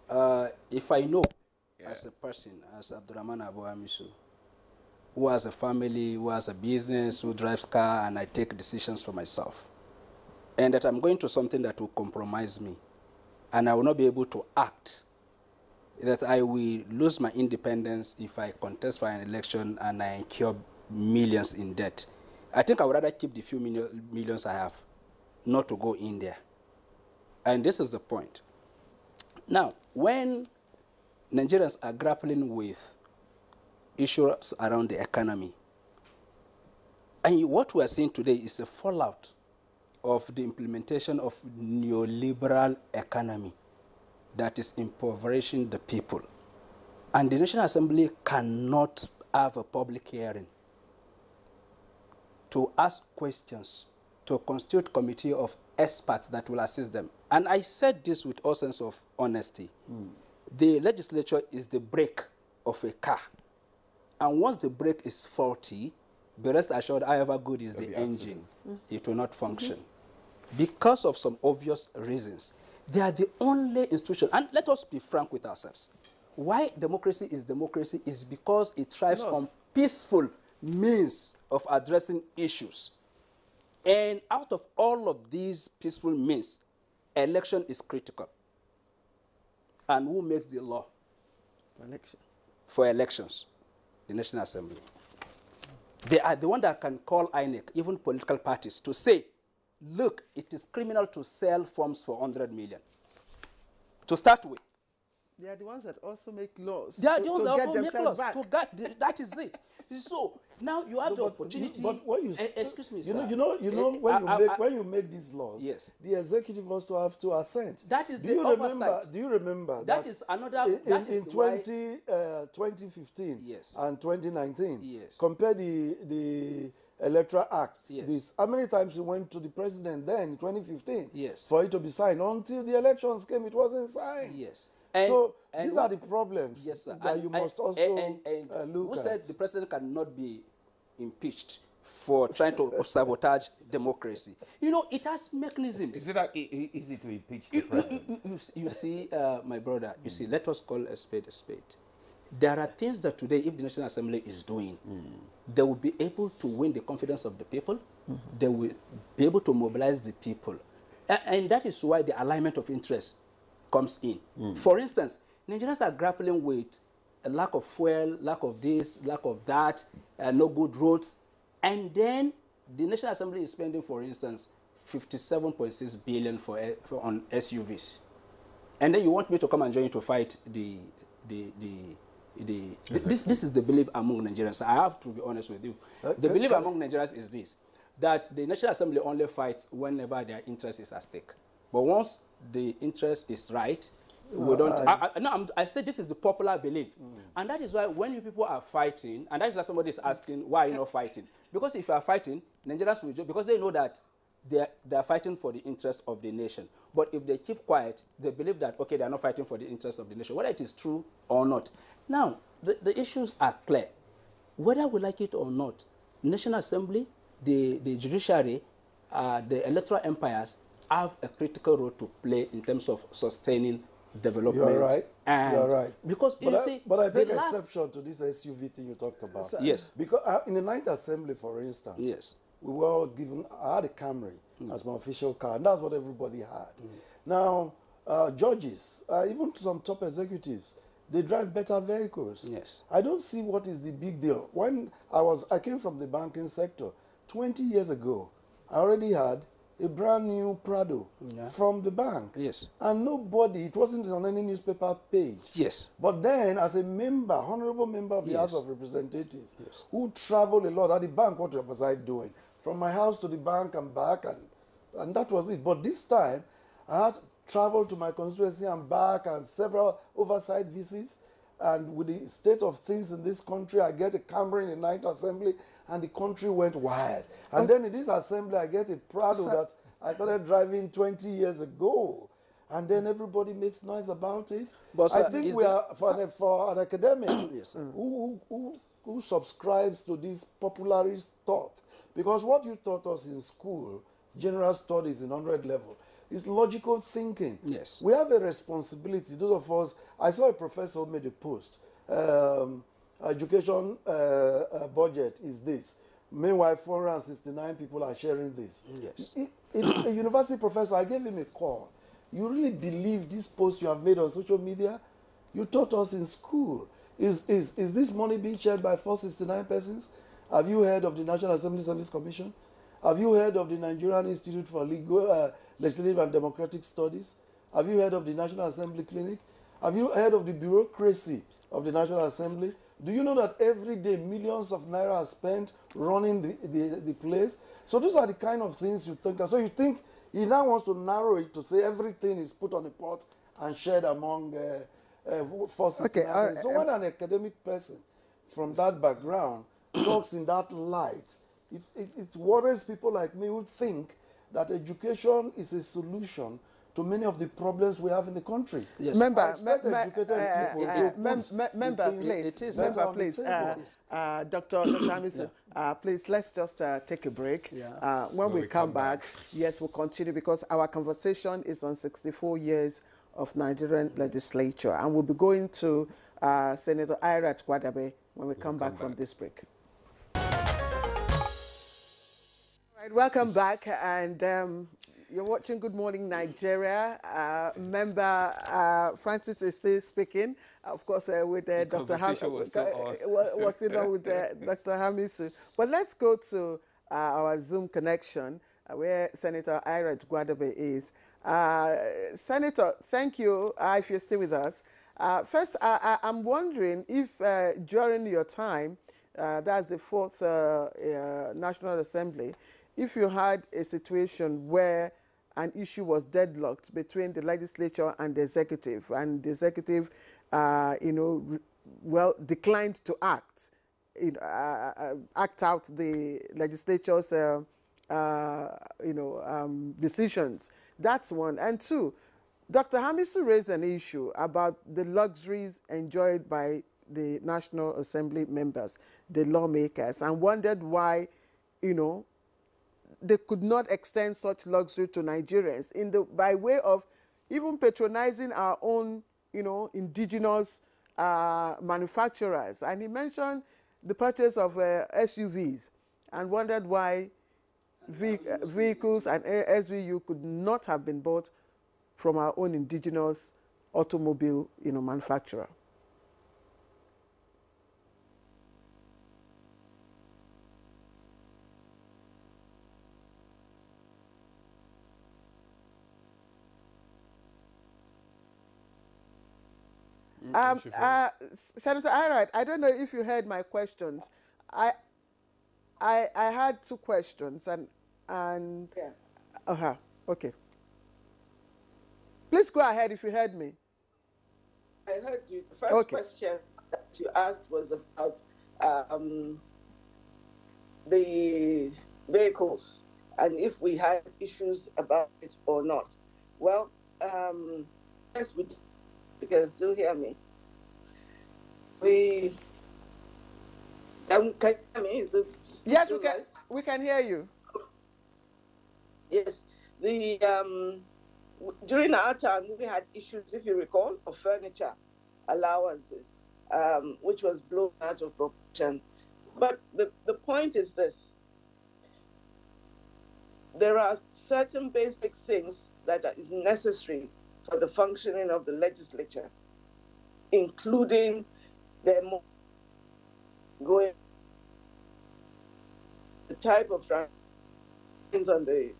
If I know as a person, as Abdurrahman Abu Amisu, who has a family, who has a business, who drives car, and I take decisions for myself, and that I'm going to something that will compromise me, and I will not be able to act, that I will lose my independence if I contest for an election and I incur millions in debt. I think I would rather keep the few millions I have, not to go in there. And this is the point. Now, when Nigerians are grappling with issues around the economy, and what we are seeing today is a fallout of the implementation of neoliberal economy that is impoverishing the people. And the National Assembly cannot have a public hearing to ask questions, to constitute a committee of experts that will assist them. And I said this with all sense of honesty. The legislature is the brake of a car. And once the brake is faulty, be rest assured, however good is the engine, it will not function. Because of some obvious reasons. They are the only institution, and let us be frank with ourselves. Why democracy is because it thrives on peaceful means of addressing issues. And out of all of these peaceful means, election is critical. And who makes the law? For elections? The National Assembly. They are the one that can call INEC, even political parties, to say, look, it is criminal to sell forms for 100 million. To start with. They are the ones that also make laws. They are the ones that also make laws. Back. That is it. So now you have the opportunity. But what you excuse me, you sir. when you make these laws, yes, the executive also have to assent. That is the oversight. Do you remember that is another? In 2015 yes, and 2019, yes, compare the Electoral Acts. Yes. How many times it went to the president then in 2015? Yes. For it to be signed. Until the elections came, it wasn't signed. Yes. So these are the problems, yes, sir, that you must also look who at. said the president cannot be impeached for trying to sabotage democracy? You know, it has mechanisms. Is it that easy to impeach the president? You see, my brother, you see, let us call a spade a spade. There are things that today, if the National Assembly is doing, they will be able to win the confidence of the people. They will be able to mobilize the people. And that is why the alignment of interest comes in. For instance, Nigerians are grappling with a lack of fuel, lack of this, lack of that, no good roads. And then the National Assembly is spending, for instance, 57.6 billion on SUVs. And then you want me to come and join you to fight this is the belief among Nigerians. I have to be honest with you. The belief among Nigerians is this, that the National Assembly only fights whenever their interest is at stake. But once the interest is right, we don't. I say this is the popular belief. And that is why when you people are fighting, and that is why somebody is asking, why are you not fighting? Because if you are fighting, Nigerians will join, because they know that they are fighting for the interest of the nation. But if they keep quiet, they believe that, okay, they are not fighting for the interest of the nation, whether it is true or not. Now, the issues are clear. Whether we like it or not, National Assembly, the judiciary, the electoral empires have a critical role to play in terms of sustaining development. You're right. And you're right. Because but I take exception to this SUV thing you talked about. Yes. Because in the 9th Assembly, for instance, yes, we were all given, I had a Camry as my official car, and that's what everybody had. Now, judges, even some top executives, they drive better vehicles. Yes. I don't see what is the big deal. When I came from the banking sector 20 years ago, I already had a brand new Prado from the bank. Yes. And nobody, it wasn't on any newspaper page. Yes. But then, as a member, honorable member of the House of Representatives, who traveled a lot at the bank, what was I doing? From my house to the bank and back, and that was it. But this time, I had traveled to my constituency and back, and several oversight visits. And with the state of things in this country, I get a Camry in the 9th Assembly, and the country went wild. And then in this assembly, I get a Prado that I started driving 20 years ago. And then everybody makes noise about it. But I think we are, for an academic who subscribes to this popularist thought, because what you taught us in school, general studies in 100 level, is logical thinking. Yes. We have a responsibility, those of us. I saw a professor who made a post. Education budget is this. Meanwhile, 469 people are sharing this. Yes. A university professor, I gave him a call. You really believe this post you have made on social media? You taught us in school. Is this money being shared by 469 persons? Have you heard of the National Assembly Service Commission? Have you heard of the Nigerian Institute for Legislative and Democratic Studies? Have you heard of the National Assembly Clinic? Have you heard of the bureaucracy of the National Assembly? Do you know that every day millions of naira are spent running the place? So those are the kind of things you think. So you think he now wants to narrow it to say everything is put on a pot and shared among forces. Okay, So when an academic person from that background talks in that light, it worries people like me who think that education is a solution to many of the problems we have in the country. Yes. Member, please, Dr. Hamisu, please, let's just take a break. Yeah. When we come back, yes, we'll continue because our conversation is on 64 years of Nigerian legislature, and we'll be going to Senator Irat Gwadabe when we come back from this break. All right, welcome back, and you're watching Good Morning Nigeria. Member Francis is still speaking, of course, with Dr. Hamisu. Was still on with Dr. Hamisu. But let's go to our Zoom connection where Senator Irat Gwadabe is. Senator, thank you if you're still with us. First, I'm wondering if during your time, that's the 4th National Assembly, if you had a situation where an issue was deadlocked between the legislature and the executive declined to act, act out the legislature's, decisions. That's one. And two, Dr. Hamisu raised an issue about the luxuries enjoyed by the National Assembly members, the lawmakers, and wondered why, they could not extend such luxury to Nigerians by way of even patronizing our own, indigenous manufacturers. And he mentioned the purchase of SUVs and wondered why vehicles and SVU could not have been bought from our own indigenous automobile, manufacturer. Senator Irat, I don't know if you heard my questions. I had two questions and yeah. Okay. Please go ahead if you heard me. I heard you. The first question that you asked was about the vehicles and if we had issues about it or not. Well, yes, we did. You can still hear me. Can you hear me? Yes, we can. We can hear you. Yes, during our time we had issues, if you recall, of furniture allowances, which was blown out of proportion. But the point is this: there are certain basic things that is necessary for the functioning of the legislature, including them going the type of things on the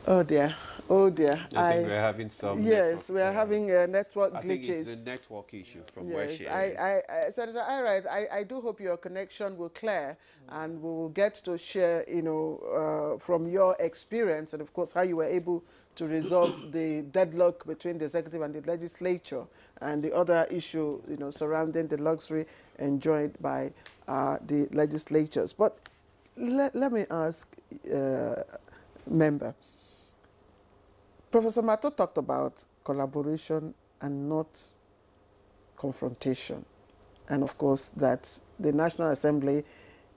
Oh dear. Oh dear. I think we're having some yes, we are having network glitches. I think it's the network issue from where she is. Senator Irat, I do hope your connection will clear and we will get to share, from your experience and of course how you were able to resolve the deadlock between the executive and the legislature and the other issue, surrounding the luxury enjoyed by the legislatures. But let me ask, member, Professor Mato talked about collaboration and not confrontation. And of course that the National Assembly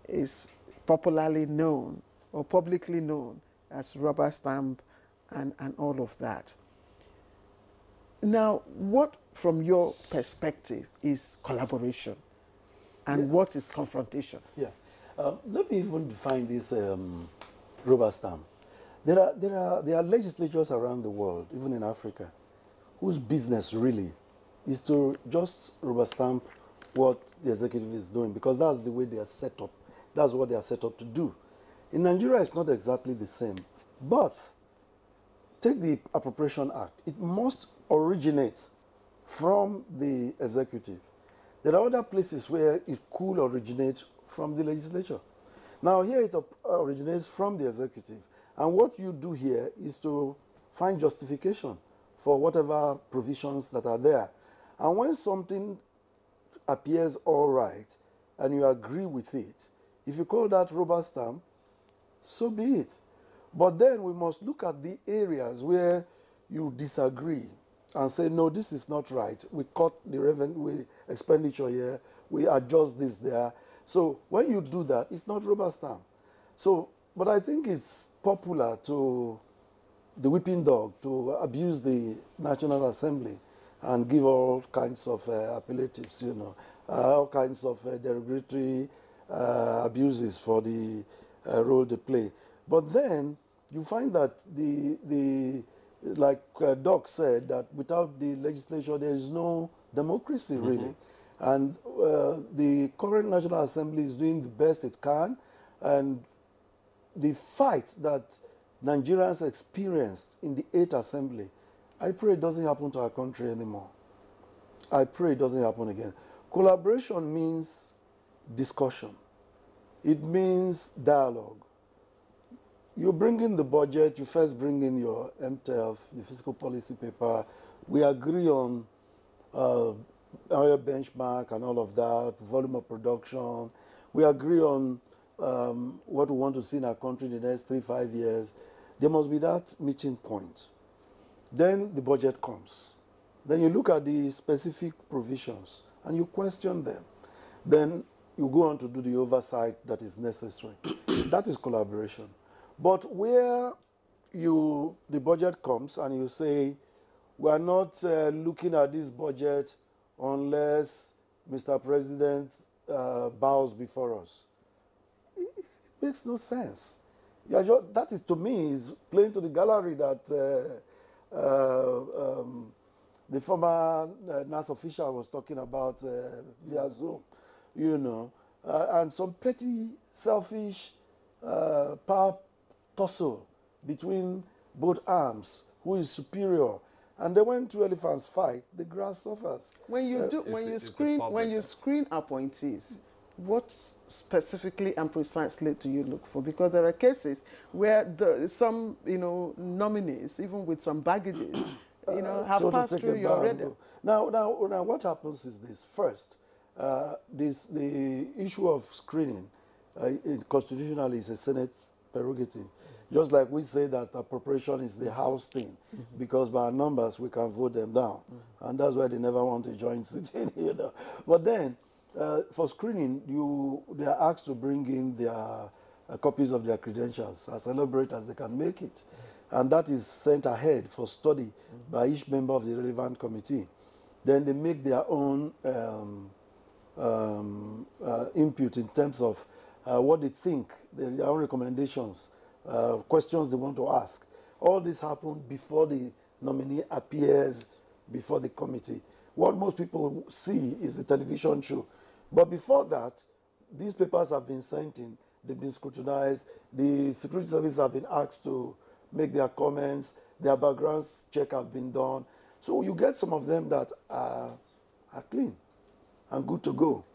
is popularly known or publicly known as rubber stamp and all of that. Now, what from your perspective is collaboration and what is confrontation? Yeah, let me even define this rubber stamp. There are legislatures around the world, even in Africa, whose business really is to just rubber stamp what the executive is doing because that's the way they are set up. That's what they are set up to do. In Nigeria, it's not exactly the same. But take the Appropriation Act. It must originate from the executive. There are other places where it could originate from the legislature. Now here it originates from the executive. And what you do here is to find justification for whatever provisions that are there. And when something appears all right and you agree with it, if you call that rubber stamp, so be it. But then we must look at the areas where you disagree and say, no, this is not right. We cut the revenue, expenditure here, we adjust this there. So when you do that, it's not rubber stamp. So, but I think it's popular to the whipping dog to abuse the National Assembly and give all kinds of appellatives, you know, all kinds of derogatory abuses for the role they play. But then you find that like Doc said, that without the legislature there is no democracy really. And the current National Assembly is doing the best it can, and the fight that Nigerians experienced in the 8th Assembly, I pray it doesn't happen to our country anymore. I pray it doesn't happen again. Collaboration means discussion. It means dialogue. You bring in the budget, you first bring in your MTF, your fiscal policy paper. We agree on our benchmark and all of that, volume of production. We agree on what we want to see in our country in the next 3-5 years. There must be that meeting point. Then the budget comes. Then you look at the specific provisions and you question them. Then you go on to do the oversight that is necessary. That is collaboration. But where the budget comes and you say, we are not looking at this budget unless Mr. President bows before us. It makes no sense. That is, to me, is playing to the gallery that the former NAS official was talking about via Zoom, you know, and some petty, selfish power tussle between both arms, who is superior. And then when two elephants fight, the grass suffers. When you screen appointees, what specifically and precisely do you look for? Because there are cases where some nominees, even with some baggages, have passed through your radar. Now, what happens is this. First, the issue of screening constitutionally is a Senate prerogative. Just like we say that appropriation is the House thing, because by our numbers we can vote them down, and that's why they never want to join sitting, you know. But then, for screening, they are asked to bring in their copies of their credentials, as elaborate as they can make it, and that is sent ahead for study by each member of the relevant committee. Then they make their own input in terms of what they think, their own recommendations. Questions they want to ask. All this happened before the nominee appears before the committee. What most people see is the television show. But before that, these papers have been sent in, they've been scrutinized, the Security Service have been asked to make their comments, their backgrounds check have been done. So you get some of them that are clean and good to go.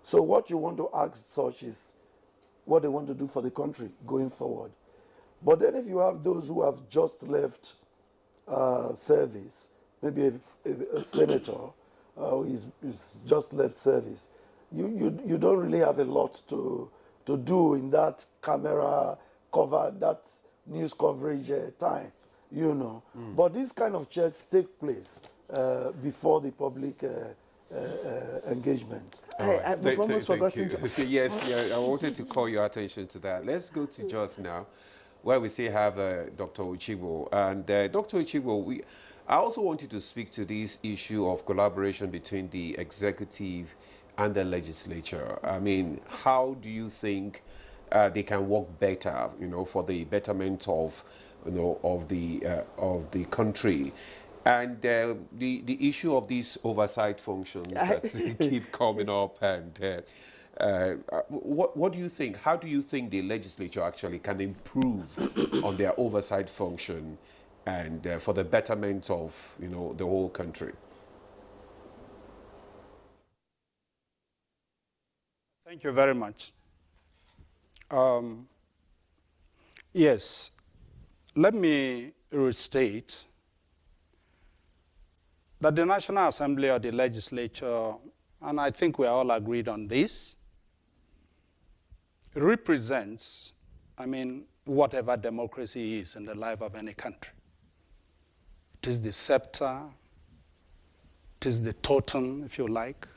So what you want to ask such is what they want to do for the country going forward. But then if you have those who have just left service, maybe a senator who is just left service, you don't really have a lot to do in that camera cover, that news coverage time, you know. But these kind of checks take place before the public engagement. We've almost forgotten to... Yes, I wanted to call your attention to that. Let's go to Jos now, where we still have Dr. Uchigbo. And Dr. Uchigbo, I also wanted to speak to this issue of collaboration between the executive and the legislature. I mean, how do you think they can work better, for the betterment of, of the country? And the issue of these oversight functions that keep coming up, and what do you think? How do you think the legislature actually can improve on their oversight function and for the betterment of, the whole country? Thank you very much. Yes. Let me restate that the National Assembly or the Legislature, and I think we are all agreed on this, represents, whatever democracy is in the life of any country. It is the scepter, it is the totem, if you like.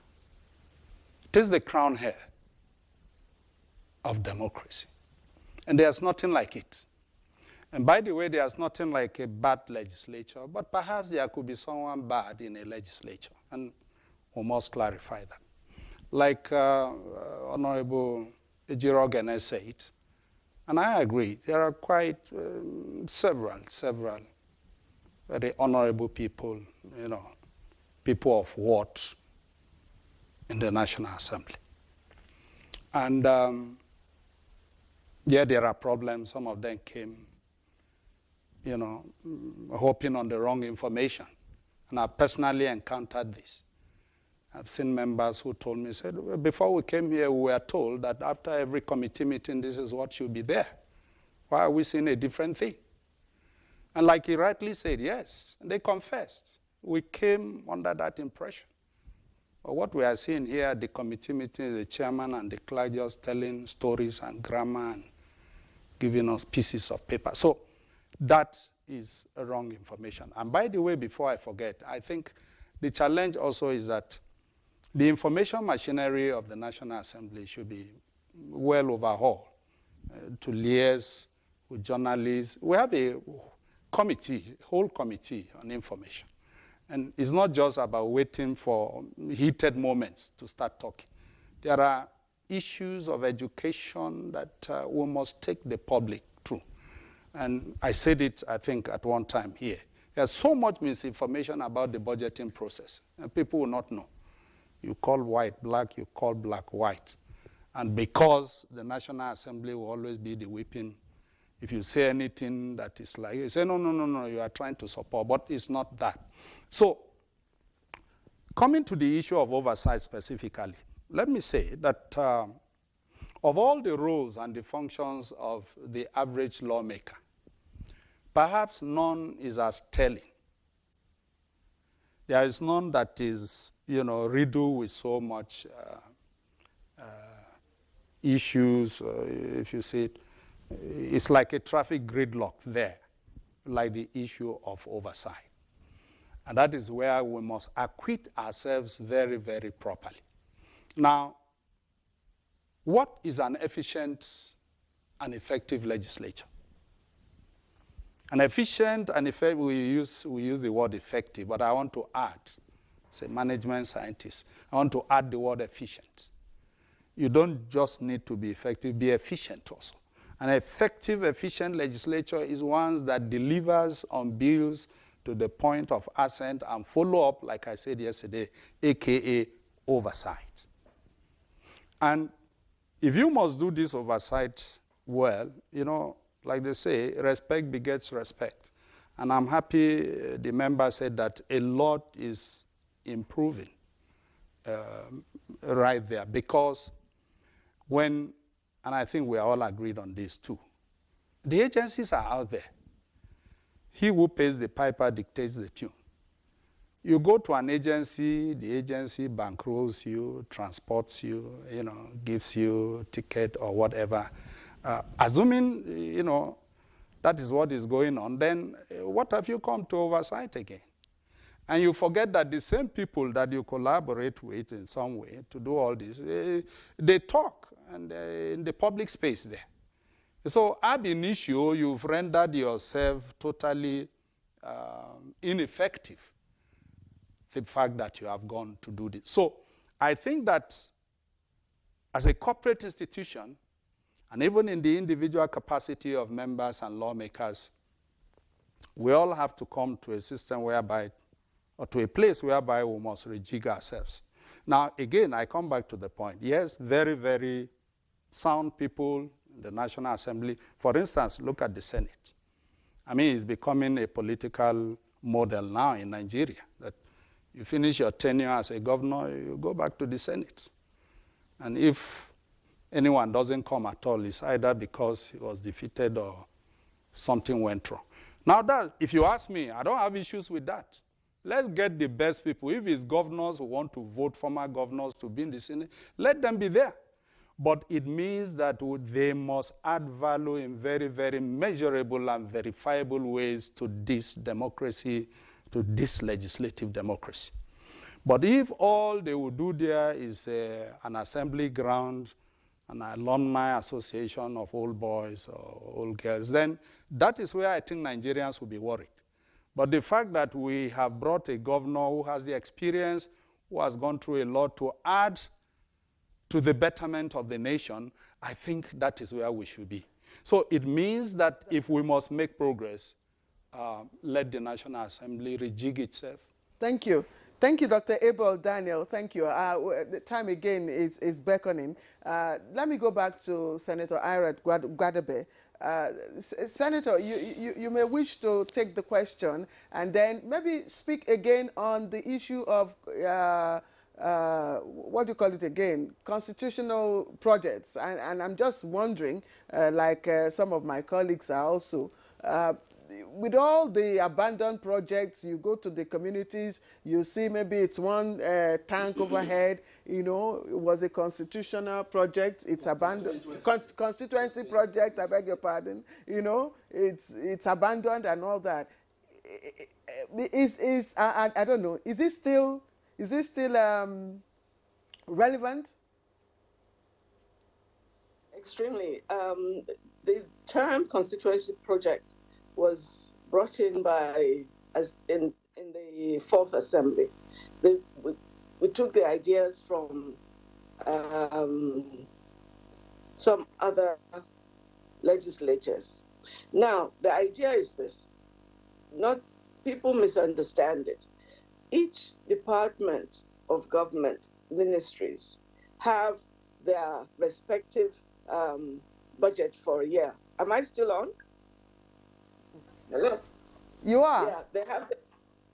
It is the crown hair of democracy. And there's nothing like it. And by the way, there's nothing like a bad legislature, but perhaps there could be someone bad in a legislature, and we must clarify that. Like Honorable Ejirogene said, and I agree, there are quite several very honorable people, people of worth in the National Assembly. And yeah, there are problems. Some of them came, hoping on the wrong information. And I've personally encountered this. I've seen members who told me, said, well, before we came here, we were told that after every committee meeting, this is what should be there. Why are we seeing a different thing? And like he rightly said, yes, and they confessed. We came under that impression. But what we are seeing here at the committee meeting is the chairman and the clerk just telling stories and grammar and giving us pieces of paper. So that is wrong information. And by the way, before I forget, I think the challenge also is that the information machinery of the National Assembly should be well overhauled to liaise with journalists. We have a whole committee on information. And it's not just about waiting for heated moments to start talking. There are issues of education that we must take the public through. And I said it, I think, at one time here. There's so much misinformation about the budgeting process, and people will not know. You call white black, you call black white. And because the National Assembly will always be the whipping, if you say anything that is like, you say, no, you are trying to support, but it's not that. So, coming to the issue of oversight specifically, let me say that of all the roles and the functions of the average lawmaker, perhaps none is as telling. There is none that is, riddled with so much issues, if you see it. It's like a traffic gridlock there, like the issue of oversight. And that is where we must acquit ourselves very, very properly. Now, what is an efficient and effective legislature? An efficient and effective, we use the word effective, but I want to add, say management scientist, I want to add the word efficient. You don't just need to be effective, be efficient also. An effective, efficient legislature is one that delivers on bills to the point of assent and follow up, like I said yesterday, AKA oversight. And if you must do this oversight well, like they say, respect begets respect. And I'm happy the member said that a lot is improving right there, because when, and I think we are all agreed on this too, the agencies are out there. He who pays the piper dictates the tune. You go to an agency, the agency bankrolls you, transports you, gives you a ticket or whatever. Assuming, that is what is going on, then what have you come to oversight again? And you forget that the same people that you collaborate with in some way to do all this, they talk and in the public space there. So ab initio, you've rendered yourself totally ineffective, the fact that you have gone to do this. So I think that as a corporate institution, and even in the individual capacity of members and lawmakers, we all have to come to a system whereby, or to a place whereby we must rejig ourselves. Now, again, I come back to the point. Yes, very, very sound people in the National Assembly. For instance, look at the Senate. It's becoming a political model now in Nigeria, that you finish your tenure as a governor, you go back to the Senate. And if anyone doesn't come at all, it's either because he was defeated or something went wrong. Now, that, if you ask me, I don't have issues with that. Let's get the best people. If it's governors who want to vote former governors to be in the Senate, let them be there. But it means that they must add value in very, very measurable and verifiable ways to this democracy, to this legislative democracy. But if all they will do there is an assembly ground, an alumni association of old boys or old girls, then that is where I think Nigerians will be worried. But the fact that we have brought a governor who has the experience, who has gone through a lot to add to the betterment of the nation, I think that is where we should be. So it means that if we must make progress, let the National Assembly rejig itself. Thank you. Thank you, Dr. Abel Daniel. Thank you. The time again is beckoning. Let me go back to Senator Irat Gwadabe. Senator, you may wish to take the question and then maybe speak again on the issue of what do you call it again? Constitutional projects. And I'm just wondering, like some of my colleagues are also, with all the abandoned projects, you go to the communities, you see maybe it's one tank overhead, you know, it was a constitutional project, it's abandoned, constituency project, I beg your pardon, you know, it's abandoned and all that. I don't know, is it still relevant? Extremely. The term constituency project was brought in by, in the Fourth Assembly. We took the ideas from some other legislatures. Now, the idea is this, people misunderstand it. Each department of government, ministries, have their respective budget for a year. Am I still on? Hello? You are? Yeah,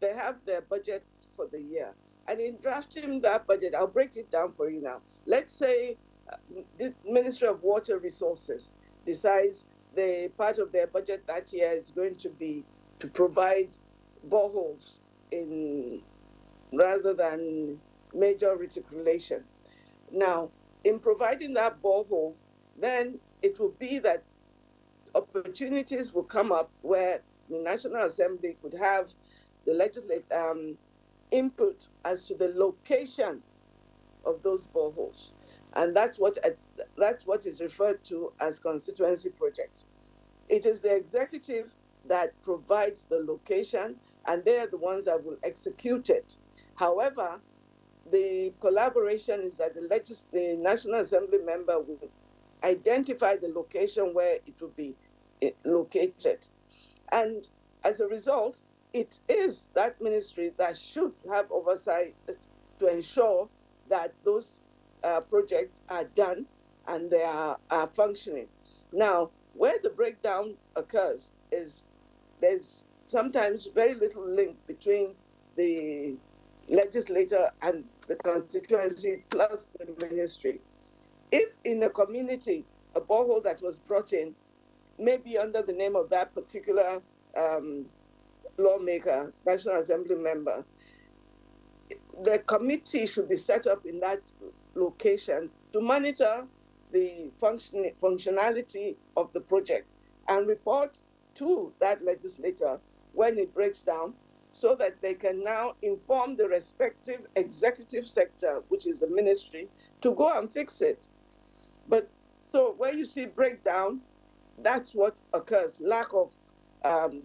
they have their budget for the year. And in drafting that budget, I'll break it down for you now. Let's say the Ministry of Water Resources decides the part of their budget that year is going to be to provide boreholes rather than major reticulation. Now, in providing that borehole, then it will be that opportunities will come up where the National Assembly could have the legislative input as to the location of those boreholes. And that's what is referred to as constituency projects. It is the executive that provides the location, and they're the ones that will execute it. However, the collaboration is that the National Assembly member will identify the location where it will be located. And as a result, it is that ministry that should have oversight to ensure that those projects are done and they are functioning. Now, where the breakdown occurs is there's sometimes very little link between the legislature and the constituency plus the ministry. If in a community, a borehole that was brought in, maybe under the name of that particular lawmaker, National Assembly member, the committee should be set up in that location to monitor the functionality of the project and report to that legislature when it breaks down, so that they can now inform the respective executive sector, which is the ministry, to go and fix it. But so where you see breakdown, that's what occurs, lack of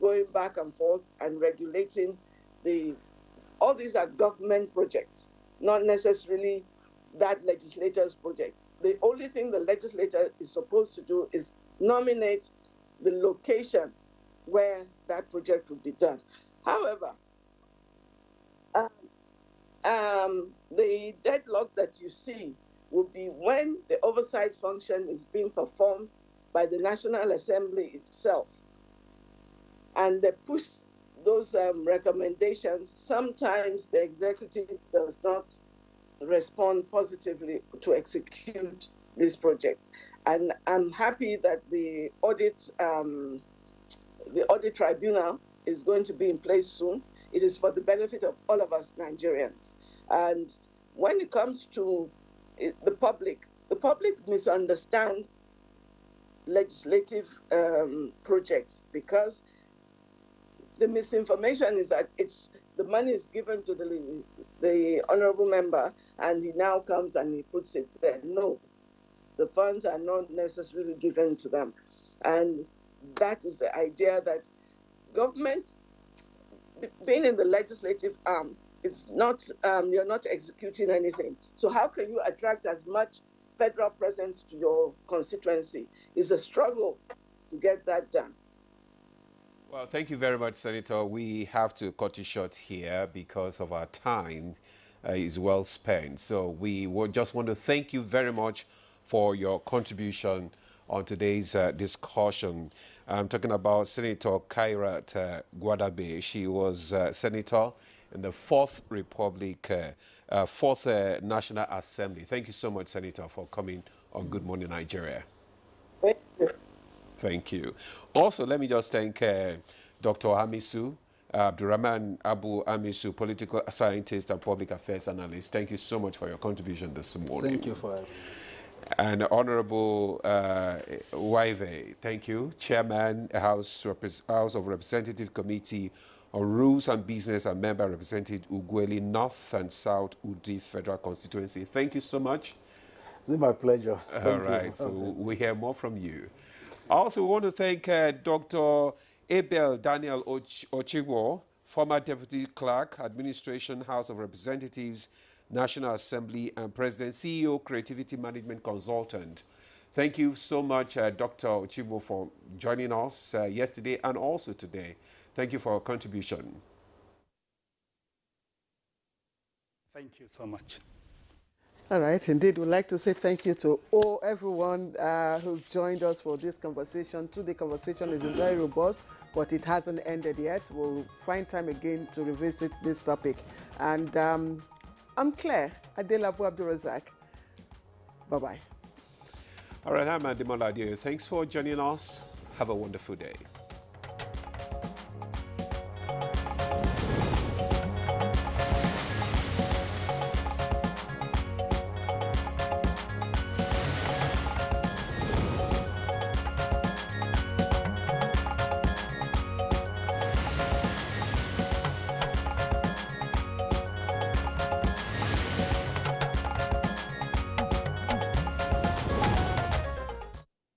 going back and forth and regulating all these are government projects, not necessarily that legislator's project. The only thing the legislator is supposed to do is nominate the location where that project will be done. However, the deadlock that you see will be when the oversight function is being performed by the National Assembly itself. And they push those recommendations. Sometimes the executive does not respond positively to execute this project. And I'm happy that the audit tribunal is going to be in place soon. It is for the benefit of all of us Nigerians. And when it comes to the public misunderstand legislative projects, because the misinformation is that the money is given to the honorable member and he now comes and he puts it there. No, the funds are not necessarily given to them. And that is the idea that government, being in the legislative arm, it's not, you're not executing anything. So how can you attract as much federal presence to your constituency? It's a struggle to get that done. Well, thank you very much, Senator. We have to cut you short here because of our time is well spent. So we just want to thank you very much for your contribution on today's discussion. I'm talking about Senator Kairat Gwadabe. She was Senator in the 4th Republic, 4th National Assembly. Thank you so much, Senator, for coming on Good Morning Nigeria. Thank you. Thank you. Also, let me just thank Dr. Hamisu, Abdurrahman Abu Amisu, political scientist and public affairs analyst. Thank you so much for your contribution this morning. Thank you for having me. And Honorable Waive, thank you, Chairman, House of Representative Committee on Rules and Business and member represented Ugweli North and South Udi Federal Constituency. Thank you so much. It's my pleasure. All right, so we hear more from you. I also want to thank Dr. Abel Daniel Ochigwo, former Deputy Clerk, Administration, House of Representatives, National Assembly, and President, CEO, Creativity Management Consultant. Thank you so much, Dr. Ochigwo, for joining us yesterday and also today. Thank you for your contribution. Thank you so much. All right, indeed, we'd like to say thank you to everyone who's joined us for this conversation. The conversation has been very robust, but it hasn't ended yet. We'll find time again to revisit this topic. And I'm Claire Adelabu Abdulrazak. Bye-bye. All right, I'm Ademola Adio. Thanks for joining us. Have a wonderful day.